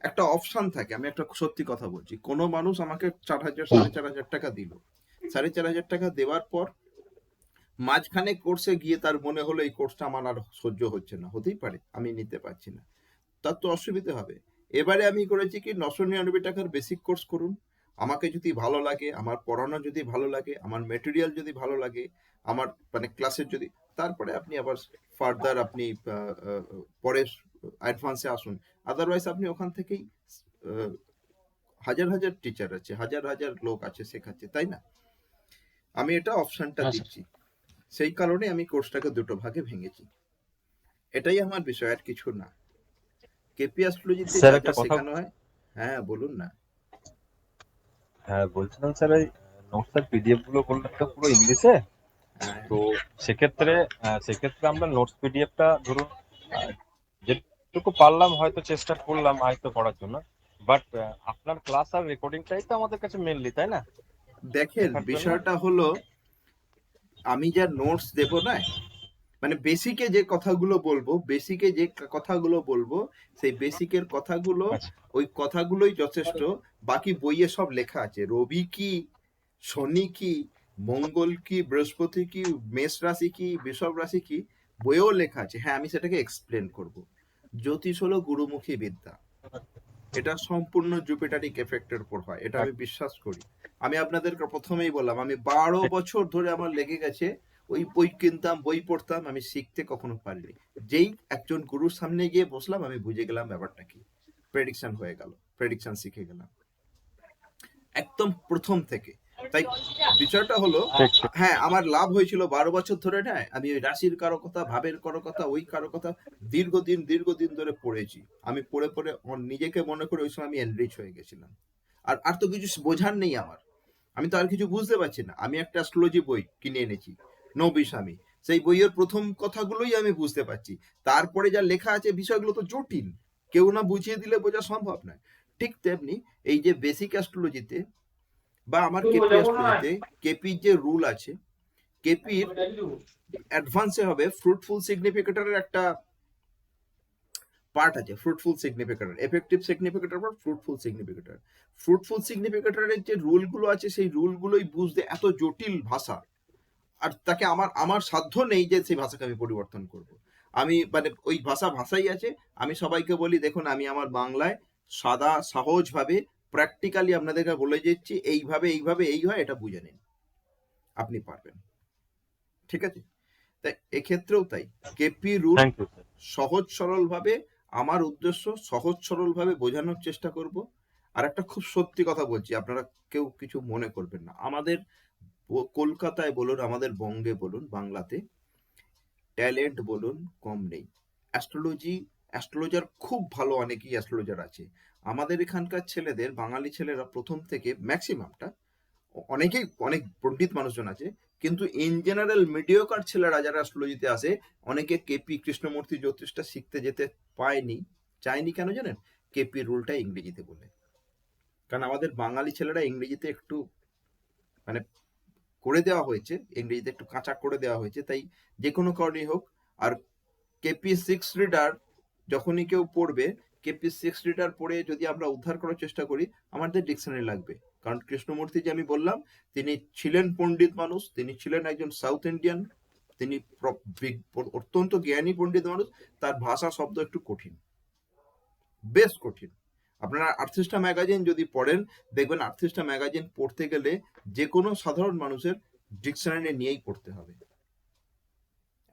একটা অপশন থাকে, আমি একটা সত্যি কথা বলছি, কোনো মানুষ আমাকে 4,000 হুম 4,500 টাকা দিল, 4,500 টাকা দেওয়ার পর মাঝখানে কোর্সে গিয়ে তার মনে হলো এই কোর্সটা আমার আর সহ্য হচ্ছে না, হতেই পারে আমি নিতে পারছি না, তার তো অসুবিধা হবে। এবারে আমি করেছি কি 999 টাকার বেসিক কোর্স করুন, আমাকে যদি ভালো লাগে, আমার পড়ানো যদি ভালো লাগে, আমার মেটেরিয়াল যদি ভালো লাগে, আমার মানে ক্লাসের যদি, তারপরে আপনি আবার ফার্দার আপনি পরে অ্যাডভান্সে আসুন। আদারওয়াইজ আপনি ওখান থেকেই আহ, হাজার হাজার টিচার আছে, হাজার হাজার লোক আছে শেখাচ্ছে, তাই না? আমি এটা অপশনটা হ্যাঁ স্যার। দিচ্ছি, সেই কারণে আমি কোর্সটাকে দুটো ভাগে ভেঙেছি। এটাই আমার বিষয়, আর কিছু না। কেপি অ্যাস্ট্রোলজিতে স্যার যা একটা যা কথা, শেখানো হয়। হ্যাঁ বলুন না। হ্যাঁ বলছিলাম স্যার, এই নোটসের পিডিএফ গুলো বললেন তো পুরো ইংলিশে, হ্যাঁ, তো সেক্ষেত্রে সেক্ষেত্রে আমরা নোটস পিডিএফটা ধরুন আহ, যেটুকু পারলাম হয়তো চেষ্টা করলাম আয়ত্ত করার জন্য, বাট আপনার ক্লাস আর রেকর্ডিংটাই তো আমাদের কাছে মেনলি, তাই না, দেখেন শেখার জন্য? বিষয়টা হলো, আমি যা নোটস দেব না, মানে বেসিকে যে কথাগুলো বলবো, বেসিকে যে কথাগুলো বলবো, সেই বেসিকের কথাগুলো, আচ্ছা ওই কথাগুলোই যথেষ্ট। বাকি বইয়ে সব লেখা আছে, রবি কি, শনি কি, মঙ্গল কি, বৃহস্পতি কি, মেষ রাশি কি, বৃষভ রাশি কি, বইয়েও লেখা আছে। হ্যাঁ, আমি সেটাকে এক্সপ্লেন করব। জ্যোতিষ হলো গুরুমুখী বিদ্যা, এটা সম্পূর্ণ জুপিটারিক এফেক্টের উপর হয়, এটা আমি বিশ্বাস করি। আমি আপনাদেরকে প্রথমেই বললাম, আমি 12 বছর ধরে আমার লেগে গেছে, ওই বই কিনতাম, বই পড়তাম, আমি শিখতে কখনো পারিনি। যেই একজন গুরুর সামনে গিয়ে বসলাম, আমি বুঝে গেলাম ব্যাপারটা কি, প্রেডিকশন হয়ে গেল, প্রেডিকশন শিখে গেলাম একদম প্রথম থেকে। তাই বিষয়টা হলো, ঠিক ঠিক। হ্যাঁ আমার লাভ হয়েছিল 12 বছর ধরে, না আমি ওই রাশির কারো কথা, ভাবের কারো কথা, ওই কারো কথা দীর্ঘদিন দীর্ঘদিন ধরে পড়েছি। আমি পড়ে পড়ে নিজেকে মনে করে ওই সময় আমি এনরিচ হয়ে গেছিলাম। আর আর তো কিছু বোঝার নেই আমার, আমি তো আর কিছু বুঝতে পারছি না। আমি একটা অ্যাস্ট্রোলজি বই কিনে এনেছি, নবী স্বামী, সেই বইয়ের প্রথম কথাগুলোই আমি বুঝতে পারছি, তারপরে যা লেখা আছে বিষয়গুলো তো জটিল, কেউ না বুঝিয়ে দিলে বোঝা সম্ভব নয়। ঠিক তেমনি এই যে বেসিক অ্যাস্ট্রোলজিতে বা আমার কেপি অ্যাস্ট্রোলজিতে, কেপির যে রুল আছে, কেপির অ্যাডভান্সে হবে ফ্রুটফুল সিগনিফিকেটরের একটা পার্ট আছে, ফ্রুটফুল সিগনিফিকেটর, এফেক্টিভ সিগনিফিকেটর বা ফ্রুটফুল সিগনিফিকেটর। ফ্রুটফুল সিগনিফিকেটরের যে রুলগুলো আছে, সেই রুলগুলোই বুঝতে এত জটিল ভাষা, আর তাকে আমার আমার সাধ্য নেই যে সেই ভাষাকে আমি পরিবর্তন করব। আমি মানে ওই ভাষাই আছে। আমি সবাইকে বলি, দেখুন আমি আমার বাংলায় সাদা সহজভাবে প্র্যাকটিক্যালি আপনাদেরকে বলে দিচ্ছি, এইভাবে এইভাবে এই হয়, এটা বুঝে নিন, আপনি পারবেন। ঠিক আছে? তাই এক্ষেত্রেও তাই, KP rule thank you sir. সহজ সরলভাবে, আমার উদ্দেশ্য সহজ সরলভাবে বোঝানোর চেষ্টা করব। আর একটা খুব সত্যি কথা বলছি, আপনারা কেউ কিছু মনে করবেন না, আমাদের কলকাতায় বলুন, আমাদের বঙ্গে বলুন, বাংলাতে ট্যালেন্ট বলুন কম নেই। অ্যাস্ট্রোলজার খুব ভালো অনেকেই অ্যাস্ট্রোলজার আছে। আমাদের এখানকার ছেলেদের, বাঙালি ছেলেরা প্রথম থেকে ম্যাক্সিমামটা, অনেকেই অনেক পণ্ডিত মানুষজন আছে, কিন্তু ইন জেনারেল মিডিওকার ছেলেরা যারা অ্যাস্ট্রোলজিতে আসে, অনেকে কেপি কৃষ্ণমূর্তি জ্যোতিষটা শিখতে যেতে পায়নি, চায়নি। কেন জানেন? কেপি রুলটা ইংরেজিতে বলে। কারণ আমাদের বাঙালি ছেলেরা ইংরেজিতে একটু মানে করে দেওয়া হয়েছে, ইংরেজিতে একটু কাঁচা করে দেওয়া হয়েছে, তাই যে কোনো কারণেই হোক। আর কেপি 6 রিডার যখনই কেউ পড়বে, কেপি 6 রিডার পড়ে যদি আমরা উদ্ধার করার চেষ্টা করি, আমাদের ডিকশনারি লাগবে। কারণ কৃষ্ণমূর্তি যে আমি বললাম, তিনি ছিলেন পণ্ডিত মানুষ, তিনি ছিলেন একজন সাউথ ইন্ডিয়ান, তিনি অত্যন্ত জ্ঞানী পণ্ডিত মানুষ। তার ভাষা শব্দ একটু কঠিন, বেশ কঠিন। আপনারা আর্থিস্টা ম্যাগাজিন যদি পড়েন, দেখবেন আর্থিস্টা ম্যাগাজিন পড়তে গেলে যে কোনো সাধারণ মানুষের ডিকশনারি নিয়েই পড়তে হবে,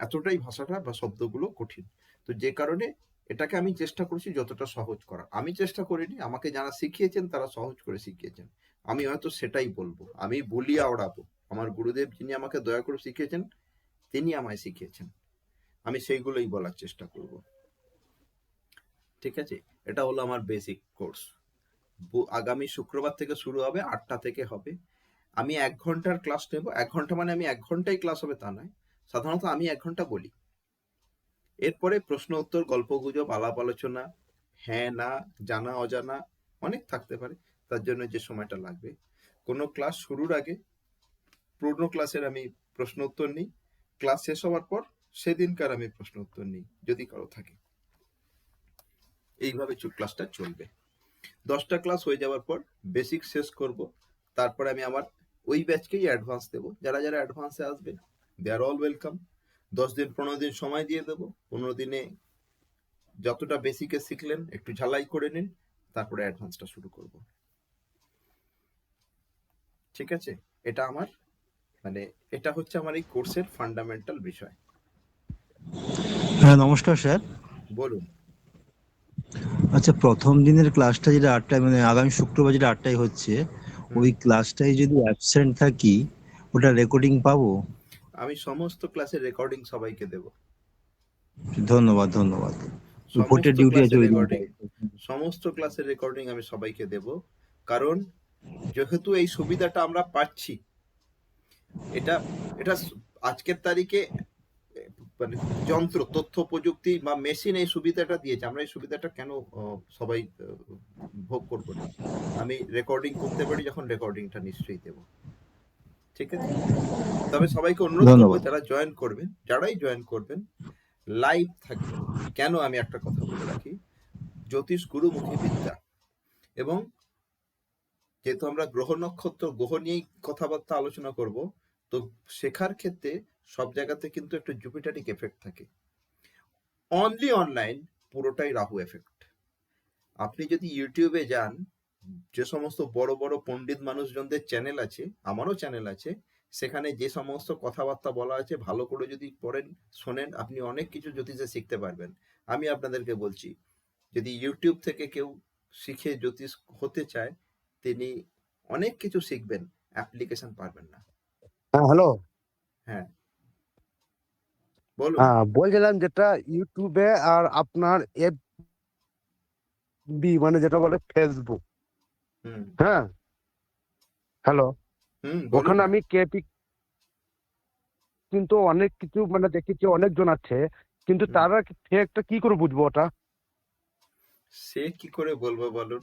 এতটাই ভাষাটা বা শব্দগুলো কঠিন। তো যে কারণে এটাকে আমি চেষ্টা করছি যতটা সহজ করা। আমি চেষ্টা করিনি, আমাকে যারা শিখিয়েছেন তারা সহজ করে শিখিয়েছেন, আমি হয়তো সেটাই বলবো, আমি বলিয়া ওড়াবো। আমার গুরুদেব যিনি আমাকে দয়া করে শিখিয়েছেন, তিনি আমায় শিখিয়েছেন, আমি সেইগুলোই বলার চেষ্টা করব। ঠিক আছে? এটা হলো আমার বেসিক কোর্স। আগামী শুক্রবার থেকে শুরু হবে, 8টা থেকে হবে। আমি 1 ঘন্টার ক্লাস নেব। 1 ঘন্টা মানে আমি 1 ঘন্টাই ক্লাস হবে তা নয়, সাধারণত আমি 1 ঘন্টা বলি। এরপরে প্রশ্ন উত্তর, গল্পগুজব, আলাপ আলোচনা, হ্যাঁ না, জানা অজানা অনেক থাকতে পারে, তার জন্য যে সময়টা লাগবে। কোনো ক্লাস শুরুর আগে পুরনো ক্লাসের আমি প্রশ্ন উত্তর নিই, ক্লাস শেষ হওয়ার পর সেদিনকার আমি প্রশ্ন উত্তর নিই যদি কারো থাকে। এইভাবে ক্লাসটা চলবে। 10টা ক্লাস হয়ে যাওয়ার পর বেসিক শেষ করব, তারপরে আমি আমার ওই ব্যাচকেই অ্যাডভান্স দেবো। যারা যারা অ্যাডভান্সে আসবে দে আর অল ওয়েলকাম। 10 দিন 15 দিন সময় দিয়ে দেবো, 15 দিনে যতটা বেসিকে শিখলেন একটু ঝালাই করে নিন, তারপরে অ্যাডভান্সটা শুরু করব। ঠিক আছে? এটা আমার মানে এটা হচ্ছে আমার এই কোর্সের ফান্ডামেন্টাল বিষয়। হ্যাঁ, নমস্কার স্যার। বলুন। আচ্ছা, প্রথম দিনের ক্লাসটা যেটা 8টায়, মানে আগামী শুক্রবার যেটা 8টায় হচ্ছে, ওই ক্লাসটায় যদি অ্যাবসেন্ট থাকি, ওটা রেকর্ডিং পাবো? আমি সমস্ত ক্লাসের রেকর্ডিং সবাইকে দেব। ধন্যবাদ, ধন্যবাদ। ভোটের সমস্ত ডিউটি আছে ক্লাসের ওই রেকর্ডিং দিনটায়। সমস্ত ক্লাসের রেকর্ডিং আমি সবাইকে দেব। কারণ যেহেতু এই সুবিধাটা আমরা পাচ্ছি, এটা এটা আজকের তারিখে মানে যন্ত্র, তথ্য প্রযুক্তি বা মেশিন এই সুবিধাটা দিয়েছে, আমরা এই সুবিধাটা কেন সবাই ভোগ করবো না? আমি রেকর্ডিং করতে পারি যখন, রেকর্ডিংটা নিশ্চয়ই দেব। ঠিক আছে? তবে সবাইকে অনুরোধ করবো, ধন্যবাদ। যারাই জয়েন করবেন লাইভ থাকবেন। কেন, আমি একটা কথা বলে রাখি, জ্যোতিষ গুরুমুখী বিদ্যা, এবং যেহেতু আমরা গ্রহ নক্ষত্র গ্রহ নিয়েই কথাবার্তা আলোচনা করব, তো শেখার ক্ষেত্রে সব জায়গাতে কিন্তু একটা জুপিটারিক এফেক্ট থাকে। অনলি অনলাইন পুরোটাই রাহু এফেক্ট। আপনি যদি ইউটিউবে যান, যে সমস্ত বড় বড় পণ্ডিত মানুষজনদের চ্যানেল আছে, আমারও চ্যানেল আছে, সেখানে যে সমস্ত কথাবার্তা বলা আছে ভালো করে যদি পড়েন শোনেন, আপনি অনেক কিছু জ্যোতিষে শিখতে পারবেন। আমি আপনাদেরকে বলছি, যদি ইউটিউব থেকে কেউ শিখে জ্যোতিষ হতে চায়, তিনি অনেক কিছু শিখবেন, অ্যাপ্লিকেশন পারবেন না। হ্যাঁ, হ্যালো। হ্যাঁ, বলুন। হ্যাঁ, বলছিলাম যেটা ইউটিউবে আর আপনার এফবি মানে যেটা বলে ফেসবুক, হুম হ্যাঁ, হ্যালো, বলুন ওখানে না। আমি কেপি কিন্তু অনেক কিছু মানে দেখেছি, অনেকজন আছে, কিন্তু হুম, তারা ফেকটা কি করে বুঝবো ওটা? সে কি করে বলবো বলুন?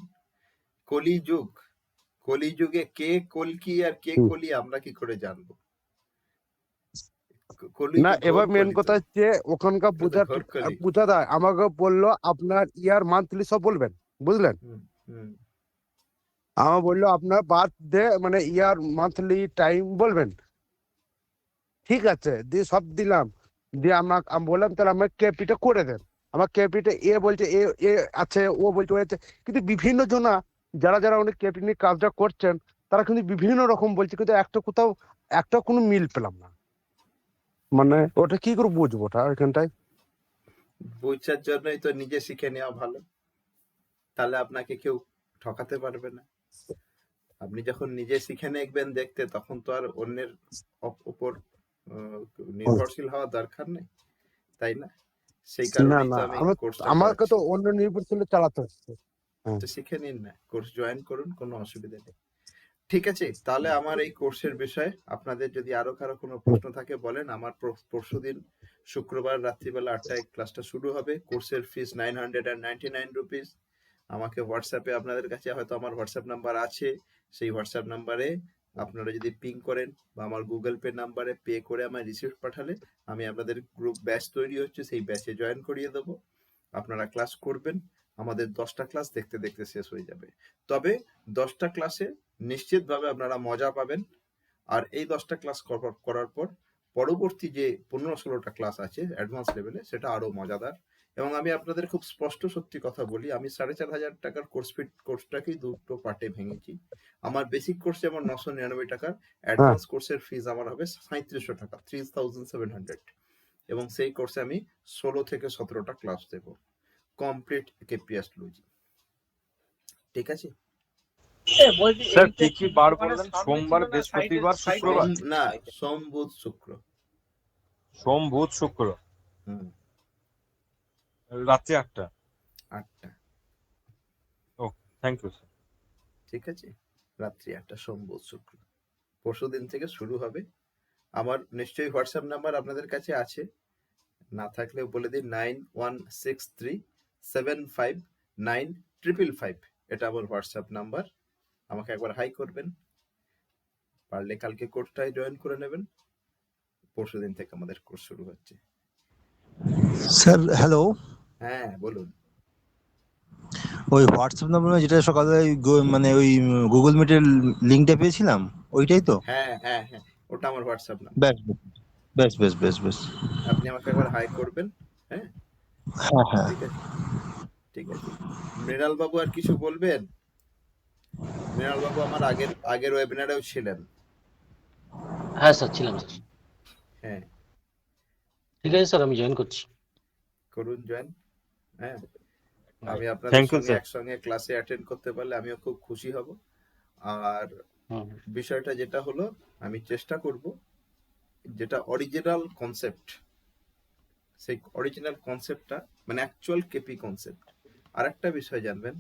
কলিযুগ, কলিযুগে কে কলকি আর কে হুম। কলি আমরা কি করে জানবো? না, কলিযুগ ঘোর এবার মেন কলি তো, কথা হচ্ছে ওখানকার এটা তো ঘোর কলি। বুঝা দেয়। আমাকে বললো আপনার ইয়ার মান্থলি সব বলবেন, বুঝলেন? হুম হুম আমার বললো আপনার বার্থডে মানে ইয়ার মান্থলি টাইম বলবেন। ঠিক আছে, দিয়ে সব দিলাম, দিয়ে আমি বললাম তাহলে আমার কেপিটা করে দেন। আমার কেপিটা এ বলছে এ এ আছে, ও বলছে ও আছে, কিন্তু বিভিন্ন জনা যারা যারা অনেক কেপি নিয়ে কাজটা করছেন, তারা কিন্তু বিভিন্ন রকম বলছে, কিন্তু একটা কোথাও একটা কোনো মিল পেলাম না। মানে ওটা কি করে বুঝবো ওটা এখানটায়? বোঝার জন্যই তো নিজে শিখে নেওয়া ভালো, তাহলে আপনাকে কেউ ঠকাতে পারবে না। আপনি যখন নিজে শিখে নেবেন দেখতে, তখন তো আর অন্যের উপর আহ, নির্ভরশীল হওয়ার দরকার নেই, তাই না? সেই না কারণেই না, তো আমি আমার কোর্সটা আমাকে করাচ্ছি। তো অন্য নির্ভরশীল চালাতে হচ্ছে। হ্যাঁ। তো শিখে নিন না, কোর্স জয়েন করুন, কোনো অসুবিধা নেই। ঠিক আছে, তাহলে আমার এই কোর্সের বিষয়ে আপনাদের যদি আরো কারো কোনো প্রশ্ন থাকে বলেন। আমার পরশুদিন শুক্রবার রাত্রিবেলা 8টায় ক্লাসটা শুরু হবে। কোর্সের ফিস 999 রুপিস। আমাকে হোয়াটসঅ্যাপে, আপনাদের কাছে হয়তো আমার হোয়াটসঅ্যাপ নাম্বার আছে, সেই হোয়াটসঅ্যাপ নাম্বারে আপনারা যদি পিং করেন বা আমার গুগল পে নাম্বারে পে করে আমার রিসিপ্ট পাঠালে, আমি আপনাদের গ্রুপ ব্যাচ তৈরি হচ্ছে, সেই ব্যাচে জয়েন করিয়ে দেবো। আপনারা ক্লাস করবেন, আমাদের 10টা ক্লাস দেখতে দেখতে শেষ হয়ে যাবে। তবে 10টা ক্লাসে নিশ্চিতভাবে আপনারা মজা পাবেন। আর এই 10টা ক্লাস করার পর পরবর্তী যে 15-16টা ক্লাস আছে অ্যাডভান্স লেভেলে, সেটা আরো মজাদার। এবং আমি আপনাদের খুব স্পষ্ট সত্যি কথা বলি, আমি 4,500 টাকার কোর্সটাকেই দুটো পার্টে ভেঙেছি। আমার বেসিক কোর্স যেমন 999 টাকার, হ্যাঁ, অ্যাডভান্স কোর্সের ফিজ আমার হবে 3700 টাকা, 3700। এবং সেই কোর্সে আমি 16 থেকে 17টা ক্লাস দেব, কমপ্লিট কেপি অ্যাস্ট্রোলজি। ঠিক আছে? স্যার কি কি বার বললেন? সোমবার, বৃহস্পতিবার, শুক্রবার? না, সোম বুধ শুক্র। সোম, বুধ, শুক্র, হুম, রাত্রি 8টা। 8টা। ও, থ্যাংক ইউ স্যার। ঠিক আছে, রাত্রি 8টা, সোম বুধ শুক্র। পরশুদিন থেকে শুরু হবে। আমার নিশ্চয়ই হোয়াটসঅ্যাপ নাম্বার আপনাদের কাছে আছে, না থাকলেও বলে দিন, 9163759555। এটা আমার হোয়াটসঅ্যাপ নাম্বার। আমাকে একবার হাই করবেন, পারলে কালকে কোর্সটায় জয়েন করে নেবেন। পরশুদিন থেকে আমাদের কোর্স শুরু হচ্ছে। Sir, hello. হ্যাঁ, বলুন। ওই হোয়াটসঅ্যাপ নাম্বার যেটা সকালে মানে ওই গুগল মিটের লিঙ্কটা পেয়েছিলাম, ওইটাই তো? হ্যাঁ হ্যাঁ হ্যাঁ, ওটা আমার হোয়াটসঅ্যাপ নাম্বার। ব্যাস, বেশ বেশ বেশ বেশ। আপনি আমাকে একবার হাই করবেন। হ্যাঁ, হ্যাঁ হ্যাঁ। ঠিক আছে, ঠিক আছে। মৃণাল বাবু আর কিছু বলবেন? মৃণাল বাবু আমার আগের আগের ওয়েবিনারেও ছিলেন। হ্যাঁ স্যার, ছিলাম স্যার। হ্যাঁ, ঠিক আছে স্যার, আমি জয়েন করছি। করুন জয়েন। হ্যাঁ, আমি আপনাদের থ্যাংক ইউ সঙ্গে স্যার। একসঙ্গে ক্লাসে অ্যাটেন্ড করতে পারলে আমিও খুব খুশি হব। আর হুম। বিষয়টা যেটা হলো, আমি চেষ্টা করব যেটা অরিজিনাল কনসেপ্ট, সেই অরিজিনাল কনসেপ্টটা মানে অ্যাকচুয়াল কেপি কনসেপ্ট। আর একটা বিষয় জানবেন,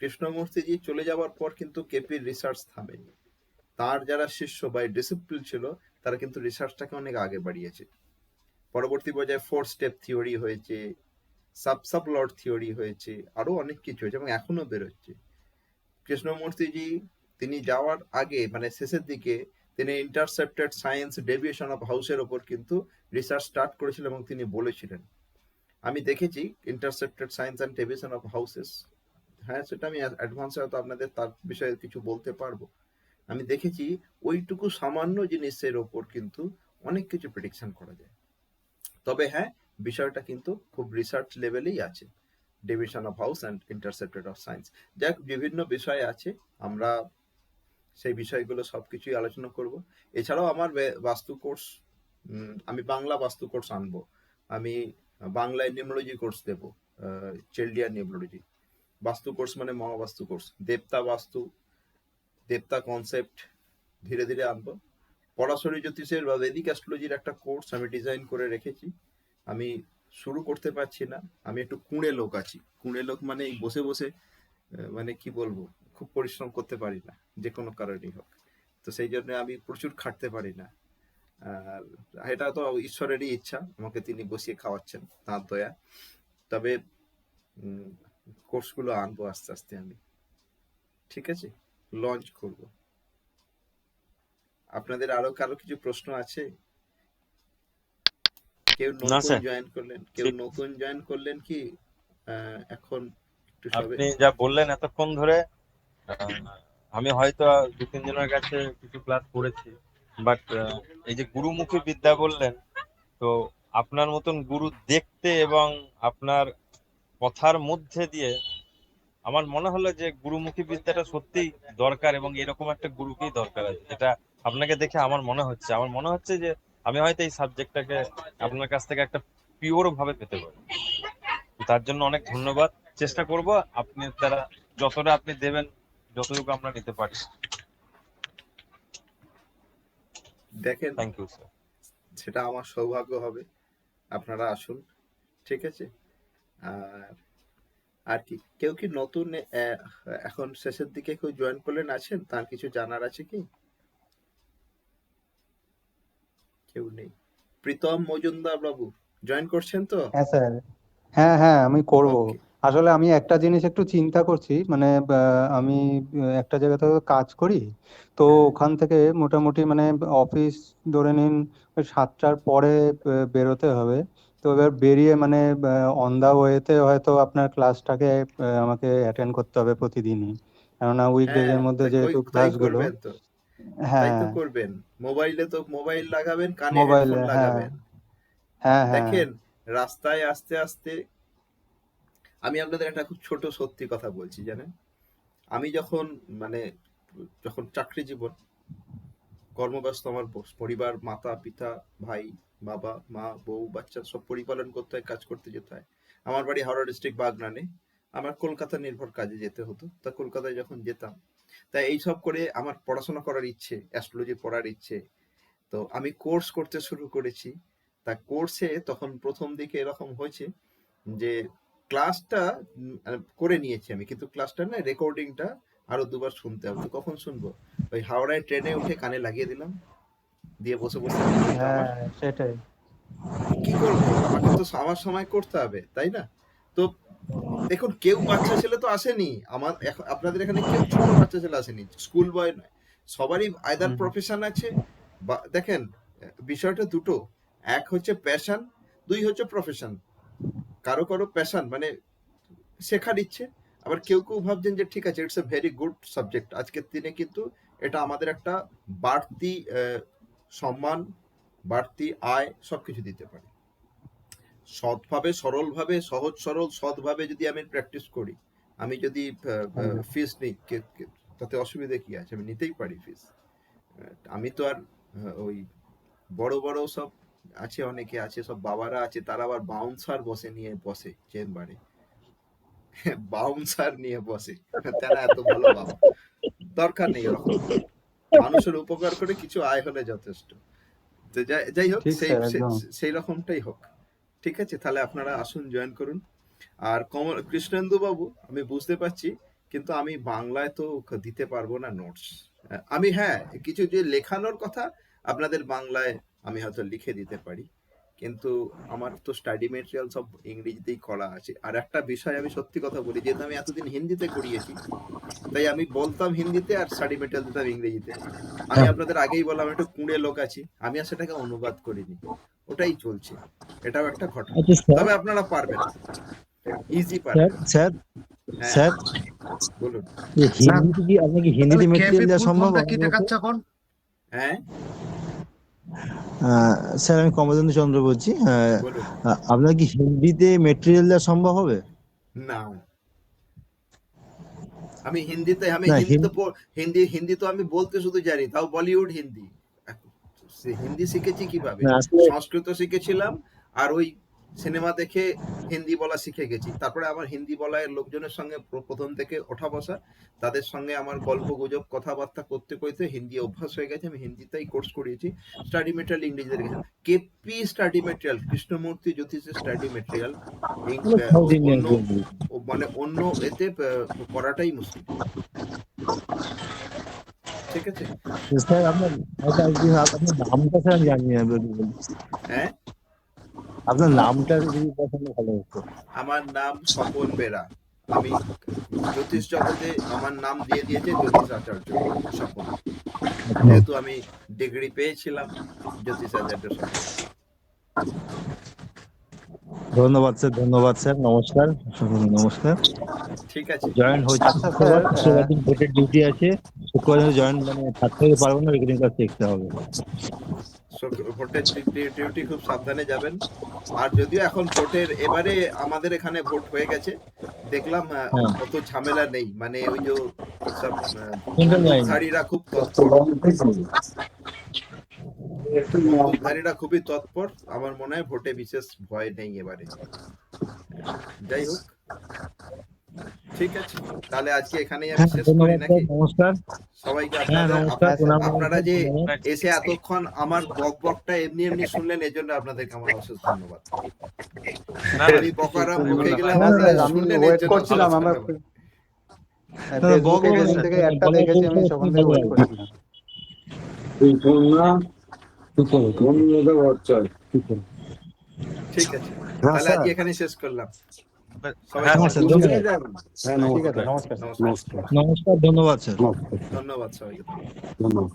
কৃষ্ণমূর্তিজি চলে যাওয়ার পর কিন্তু কেপির রিসার্চ থামেনি। তার যারা শিষ্য বা ডিসিপ্লিন ছিল, তারা কিন্তু রিসার্চটাকে অনেক আগে বাড়িয়েছে। পরবর্তী পর্যায়ে 4 স্টেপ থিওরি হয়েছে, সাব লর্ড থিওরি হয়েছে, আরো অনেক কিছু হয়েছে এবং এখনো বেরোচ্ছে। কৃষ্ণমূর্তিজি তিনি যাওয়ার আগে মানে শেষের দিকে তিনি ইন্টারসেপ্টেড সায়েন্স ডেভিয়েশন অফ হাউসের ওপর কিন্তু রিসার্চ স্টার্ট করেছিলেন এবং তিনি বলেছিলেন, আমি দেখেছি intercepted science and deviation of houses. হ্যাঁ, সেটা আমি অ্যাডভান্সে হয়তো আপনাদের তার বিষয়ে কিছু বলতে পারবো। আমি দেখেছি ওইটুকু সামান্য জিনিসের ওপর কিন্তু অনেক কিছু প্রেডিকশন করা যায়। তবে হ্যাঁ, বিষয়টা কিন্তু খুব রিসার্চ লেভেলেই আছে, division of house and intercepted of science. যাক, বিভিন্ন বিষয় আছে, আমরা সেই বিষয়গুলো সবকিছুই আলোচনা করব। এছাড়াও আমার বাস্তু কোর্স, আমি বাংলা বাস্তু কোর্স আনবো। আমি বাংলায় নিউমোলজি কোর্স দেবো, চেলডিয়ান নিউমোলজি। বাস্তু কোর্স মানে মহাবাস্তু কোর্স, দেবতা বাস্তু, দেবতা কনসেপ্ট ধীরে ধীরে আনবো। পরাশরী জ্যোতিষের বা বেদিক অ্যাস্ট্রোলজির একটা কোর্স আমি ডিজাইন করে রেখেছি, আমি শুরু করতে পারছি না। আমি একটু কুঁড়ে লোক আছি, কুঁড়ে লোক মানে এই বসে বসে মানে কি বলবো, খুব পরিশ্রম করতে পারি না যে কোনো কারণেই হোক। তো সেই জন্য আমি প্রচুর খাটতে পারি না। আর এটা তো ঈশ্বরেরই ইচ্ছা, আমাকে তিনি বসিয়ে খাওয়াচ্ছেন, তাঁর দয়া। তবে কোর্সগুলো আনবো আস্তে আস্তে আমি, ঠিক আছে, লঞ্চ করব। আপনাদের আরো কারো কিছু প্রশ্ন আছে? কেউ না নতুন স্যার, জয়েন করলেন, কেউ ঠিক। নতুন জয়েন করলেন কি এখন একটু সবে? আপনি যা বললেন এতক্ষণ ধরে, আহ, আমি হয়তো 2-3 জনের কাছে কিছু ক্লাস করেছি, বাট এই যে গুরুমুখী বিদ্যা বললেন, তো আপনার মতন গুরু দেখতে এবং আপনার কথার মধ্যে দিয়ে আমার মনে হলো যে গুরুমুখী বিদ্যাটা সত্যিই দরকার এবং এরকম একটা গুরুকেই দরকার আছে, যেটা আপনাকে দেখে আমার মনে হচ্ছে যে আমি হয়তো এই সাবজেক্টটাকে আপনার কাছ থেকে একটা পিওর ভাবে পেতে পারি। তো তার জন্য অনেক ধন্যবাদ। চেষ্টা করব আপনি তারা যতটা আপনি দেবেন, যতটুকু আমরা নিতে পারি। দেখেন, থ্যাংক ইউ স্যার। সেটা আমার সৌভাগ্য হবে, আপনারা আসুন, ঠিক আছে। আর আর কি কেউ কি নতুন এখন শেষের দিকে কেউ জয়েন করলেন আছেন, তার কিছু জানার আছে কি? কেউ নেই? প্রীতম মজুমদার বাবু জয়েন করছেন তো? হ্যাঁ স্যার, হ্যাঁ হ্যাঁ আমি করব। ওকে। আসলে আমি একটা জিনিস একটু চিন্তা করছি, মানে আমি একটা জায়গাতে কাজ করি, তো হ্যাঁ, ওখান থেকে মোটামুটি মানে অফিস ধরে নিন ওই 7টার পরে বেরোতে হবে। তো এবার বেরিয়ে মানে অন দা ওয়েতে হয়তো আপনার ক্লাসটাকে আমাকে অ্যাটেন্ড করতে হবে প্রতিদিনই, কেননা উইকডেজ হ্যাঁ, এর মধ্যে তাই ওই যেহেতু তাই ক্লাসগুলো। করবেন তো, তাই হ্যাঁ, তো করবেন। মোবাইলে তো মোবাইল লাগাবেন, কানে মোবাইলে, হেডফোন হ্যাঁ লাগাবেন। হ্যাঁ হ্যাঁ। দেখেন, রাস্তায় আস্তে আস্তে আমি আপনাদের একটা খুব ছোট সত্যি কথা বলছি, জানেন, আমি যখন মানে যখন চাকরি জীবন, কর্মব্যস্ত আমার পরিবার, মাতা পিতা ভাই বাবা মা বউ বাচ্চা সব পরিপালন করতে হয়, কাজ করতে যেতে হয়। আমার বাড়ি হাওড়া ডিস্ট্রিক্ট বাগনানে, আমার কলকাতা নির্ভর কাজে যেতে হতো। তা কলকাতায় যখন যেতাম, তাই এইসব করে আমার পড়াশোনা করার ইচ্ছে, অ্যাস্ট্রোলজি পড়ার ইচ্ছে। তো আমি কোর্স করতে শুরু করেছি। তা কোর্সে তখন প্রথম দিকে এরকম হয়েছে যে ক্লাসটা করে নিয়েছি আমি, কিন্তু ক্লাসটা না রেকর্ডিংটা আরো দুবার শুনতে হবে। তো কখন শুনবো? ওই হাওড়ায় ট্রেনে উঠে কানে লাগিয়ে দিলাম, দিয়ে বসে বসে শুনছি। তো আমার হ্যাঁ সেটাই। কি করব, আমাকে তো আমার সময় করতে হবে, তাই না? তো দেখুন, কেউ বাচ্চা ছেলে তো আসেনি আমার, আপনাদের এখানে কেউ ছোট বাচ্চা ছেলে আসেনি, স্কুল বয় নয়, সবারই আইদার হুম। প্রফেশন আছে বা দেখেন, বিষয়টা দুটো, এক হচ্ছে প্যাশন, দুই হচ্ছে প্রফেশন। কারো কারো প্যাশন মানে শেখার ইচ্ছে, আবার কেউ কেউ ভাবছেন যে ঠিক আছে, it's a very good subject. আজকের দিনে কিন্তু এটা আমাদের একটা বাড়তি সম্মান বাড়তি আয় সবকিছু দিতে পারে। সৎভাবে, সরলভাবে, সহজ সরল সৎভাবে যদি আমি প্র্যাকটিস করি, আমি যদি ফিস নিই, তাতে অসুবিধা কি আছে? আমি নিতেই পারি ফিস। আমি তো আর ওই বড় বড় সব আছে, অনেকে আছে, সব বাবারা আছে, তারা আবার বাউন্সার বসে চেম্বারে, বাউন্সার নিয়ে বসে, তারা এত ভালো বাবা। দরকার নেই ওরকম, মানুষের উপকার করে কিছু আয় হলে যথেষ্ট। তো যাই হোক, ঠিক স্যার, একদম। সেই রকমটাই হোক। ঠিক আছে, তাহলে আপনারা আসুন, জয়েন করুন। আর কৃষ্ণেন্দু বাবু, আমি বুঝতে পারছি, কিন্তু আমি বাংলায় তো দিতে পারবো না নোটস। আমি কিছু যে লেখানোর কথা আপনাদের বাংলায় আমি হয়তো লিখে দিতে পারি, কিন্তু আমার তো স্টাডি মেটেরিয়াল সব ইংরেজিতেই করা আছে। আর একটা বিষয় আমি সত্যি কথা বলি, যেহেতু আমি এতদিন হিন্দিতে করিয়েছি, তাই আমি বলতাম হিন্দিতে আর স্টাডি মেটেরিয়াল দিতাম ইংরেজিতে। আমি আপনাদের আগেই বললাম, একটু কুঁড়ে লোক আছি, আমি আর সেটাকে অনুবাদ করিনি, ওটাই চলছে। এটাও একটা ঘটনা। আচ্ছা স্যার, তবে আপনারা পারবেন, ইজি স্যার পারবেন। স্যার হ্যাঁ, স্যার বলুন। হিন্দিতে কি আপনাকে হিন্দিতে মেটেরিয়াল দেওয়া সম্ভব? কি দেখাচ্ছে এখন? হ্যাঁ, স্যার আমি কমলেন্দু চন্দ্র বলছি। বলুন। আপনার কি হিন্দিতে মেটেরিয়াল দেওয়া সম্ভব হবে? না, আমি হিন্দিতে না, হিন্দি তো আমি বলতে শুধু জানি, তাও বলিউড হিন্দি। হিন্দি শিখেছি কিভাবে? না, আসলে সংস্কৃত শিখেছিলাম, আর ওই সিনেমা দেখে হিন্দি বলা শিখে গেছি। তারপরে আমার হিন্দি বলায় লোকজনের সঙ্গে প্রথম থেকে ওঠা বসা, তাদের সঙ্গে আমার গল্প গুজব কথাবার্তা করতে করতে হিন্দি অভ্যাস হয়ে গেছে। আমি হিন্দিতেই কোর্স করিয়েছি। স্টাডি মেটেরিয়াল ইংরেজিতে রেখেছি। কেপি স্টাডি মেটেরিয়াল, কৃষ্ণমূর্তি জ্যোতিষের স্টাডি মেটেরিয়াল সাউথ ইন্ডিয়ান মানে অন্য এতে করাটাই মুশকিল। ঠিক আছে। স্যার আপনার নামটা স্যার আমি জানি না। হ্যাঁ, আপনার নামটা যদি বলেন ভালো হতো। আমার নাম স্বপন বেরা। আমি জ্যোতিষ জগতে আমার নাম দিয়ে দিয়েছে জ্যোতিষ আচার্য স্বপন, যেহেতু আমি ডিগ্রি পেয়েছিলাম জ্যোতিষ আচার্য স্বপন। ধন্যবাদ স্যার, ধন্যবাদ স্যার, নমস্কার, নমস্কার। ঠিক আছে। জয়েন হয়েছে আচ্ছা স্যার, শুক্রবার দিন ভোটের ডিউটি আছে, শুক্রবার জয়েন থাকতে পারবো না, রেকর্ডিং ক্লাস দেখতে হবে। ভোটের ডিউটি খুব সাবধানে যাবেন। আর যদিও এখন ভোটের এবারে আমাদের এখানে ভোট হয়ে গেছে, দেখলাম অত ঝামেলা নেই, মানে ওই যে সব বন্দুকধারীরা খুব তৎপর, বন্দুকধারীরা খুবই তৎপর। আমার মনে হয় ভোটে বিশেষ ভয় নেই এবারে। যাই হোক, ঠিক আছে, তাহলে আজকে এখানেই আমি শেষ করি নাকি? নমস্কার সবাইকে নমস্কার, আপনারা যে এসে এতক্ষণ আমার বকবকটা এমনি এমনি শুনলেন, এর জন্য আপনাদেরকে আমার অশেষ ধন্যবাদ। আমি বকারাম বকে গেলাম, আপনারা আমি শুনলেন, এর ওয়েট জন্য করছিলাম। অশেষ আমরা ধন্যবাদ। ফেসবুকে যেদিন থেকে একটা দেখেছি, আমি তখন থেকে ওয়েট করছিলাম। ঠিক আছে, তাহলে আজকে এখানে শেষ করলাম। সবাই হ্যাঁ, ভালো স্যার, থাকবেন। ধন্যবাদ। ঠিক আছে, নমস্কার। নমস্কার, নমস্কার, ধন্যবাদ স্যার। ধন্যবাদ সবাইকে। ধন্যবাদ।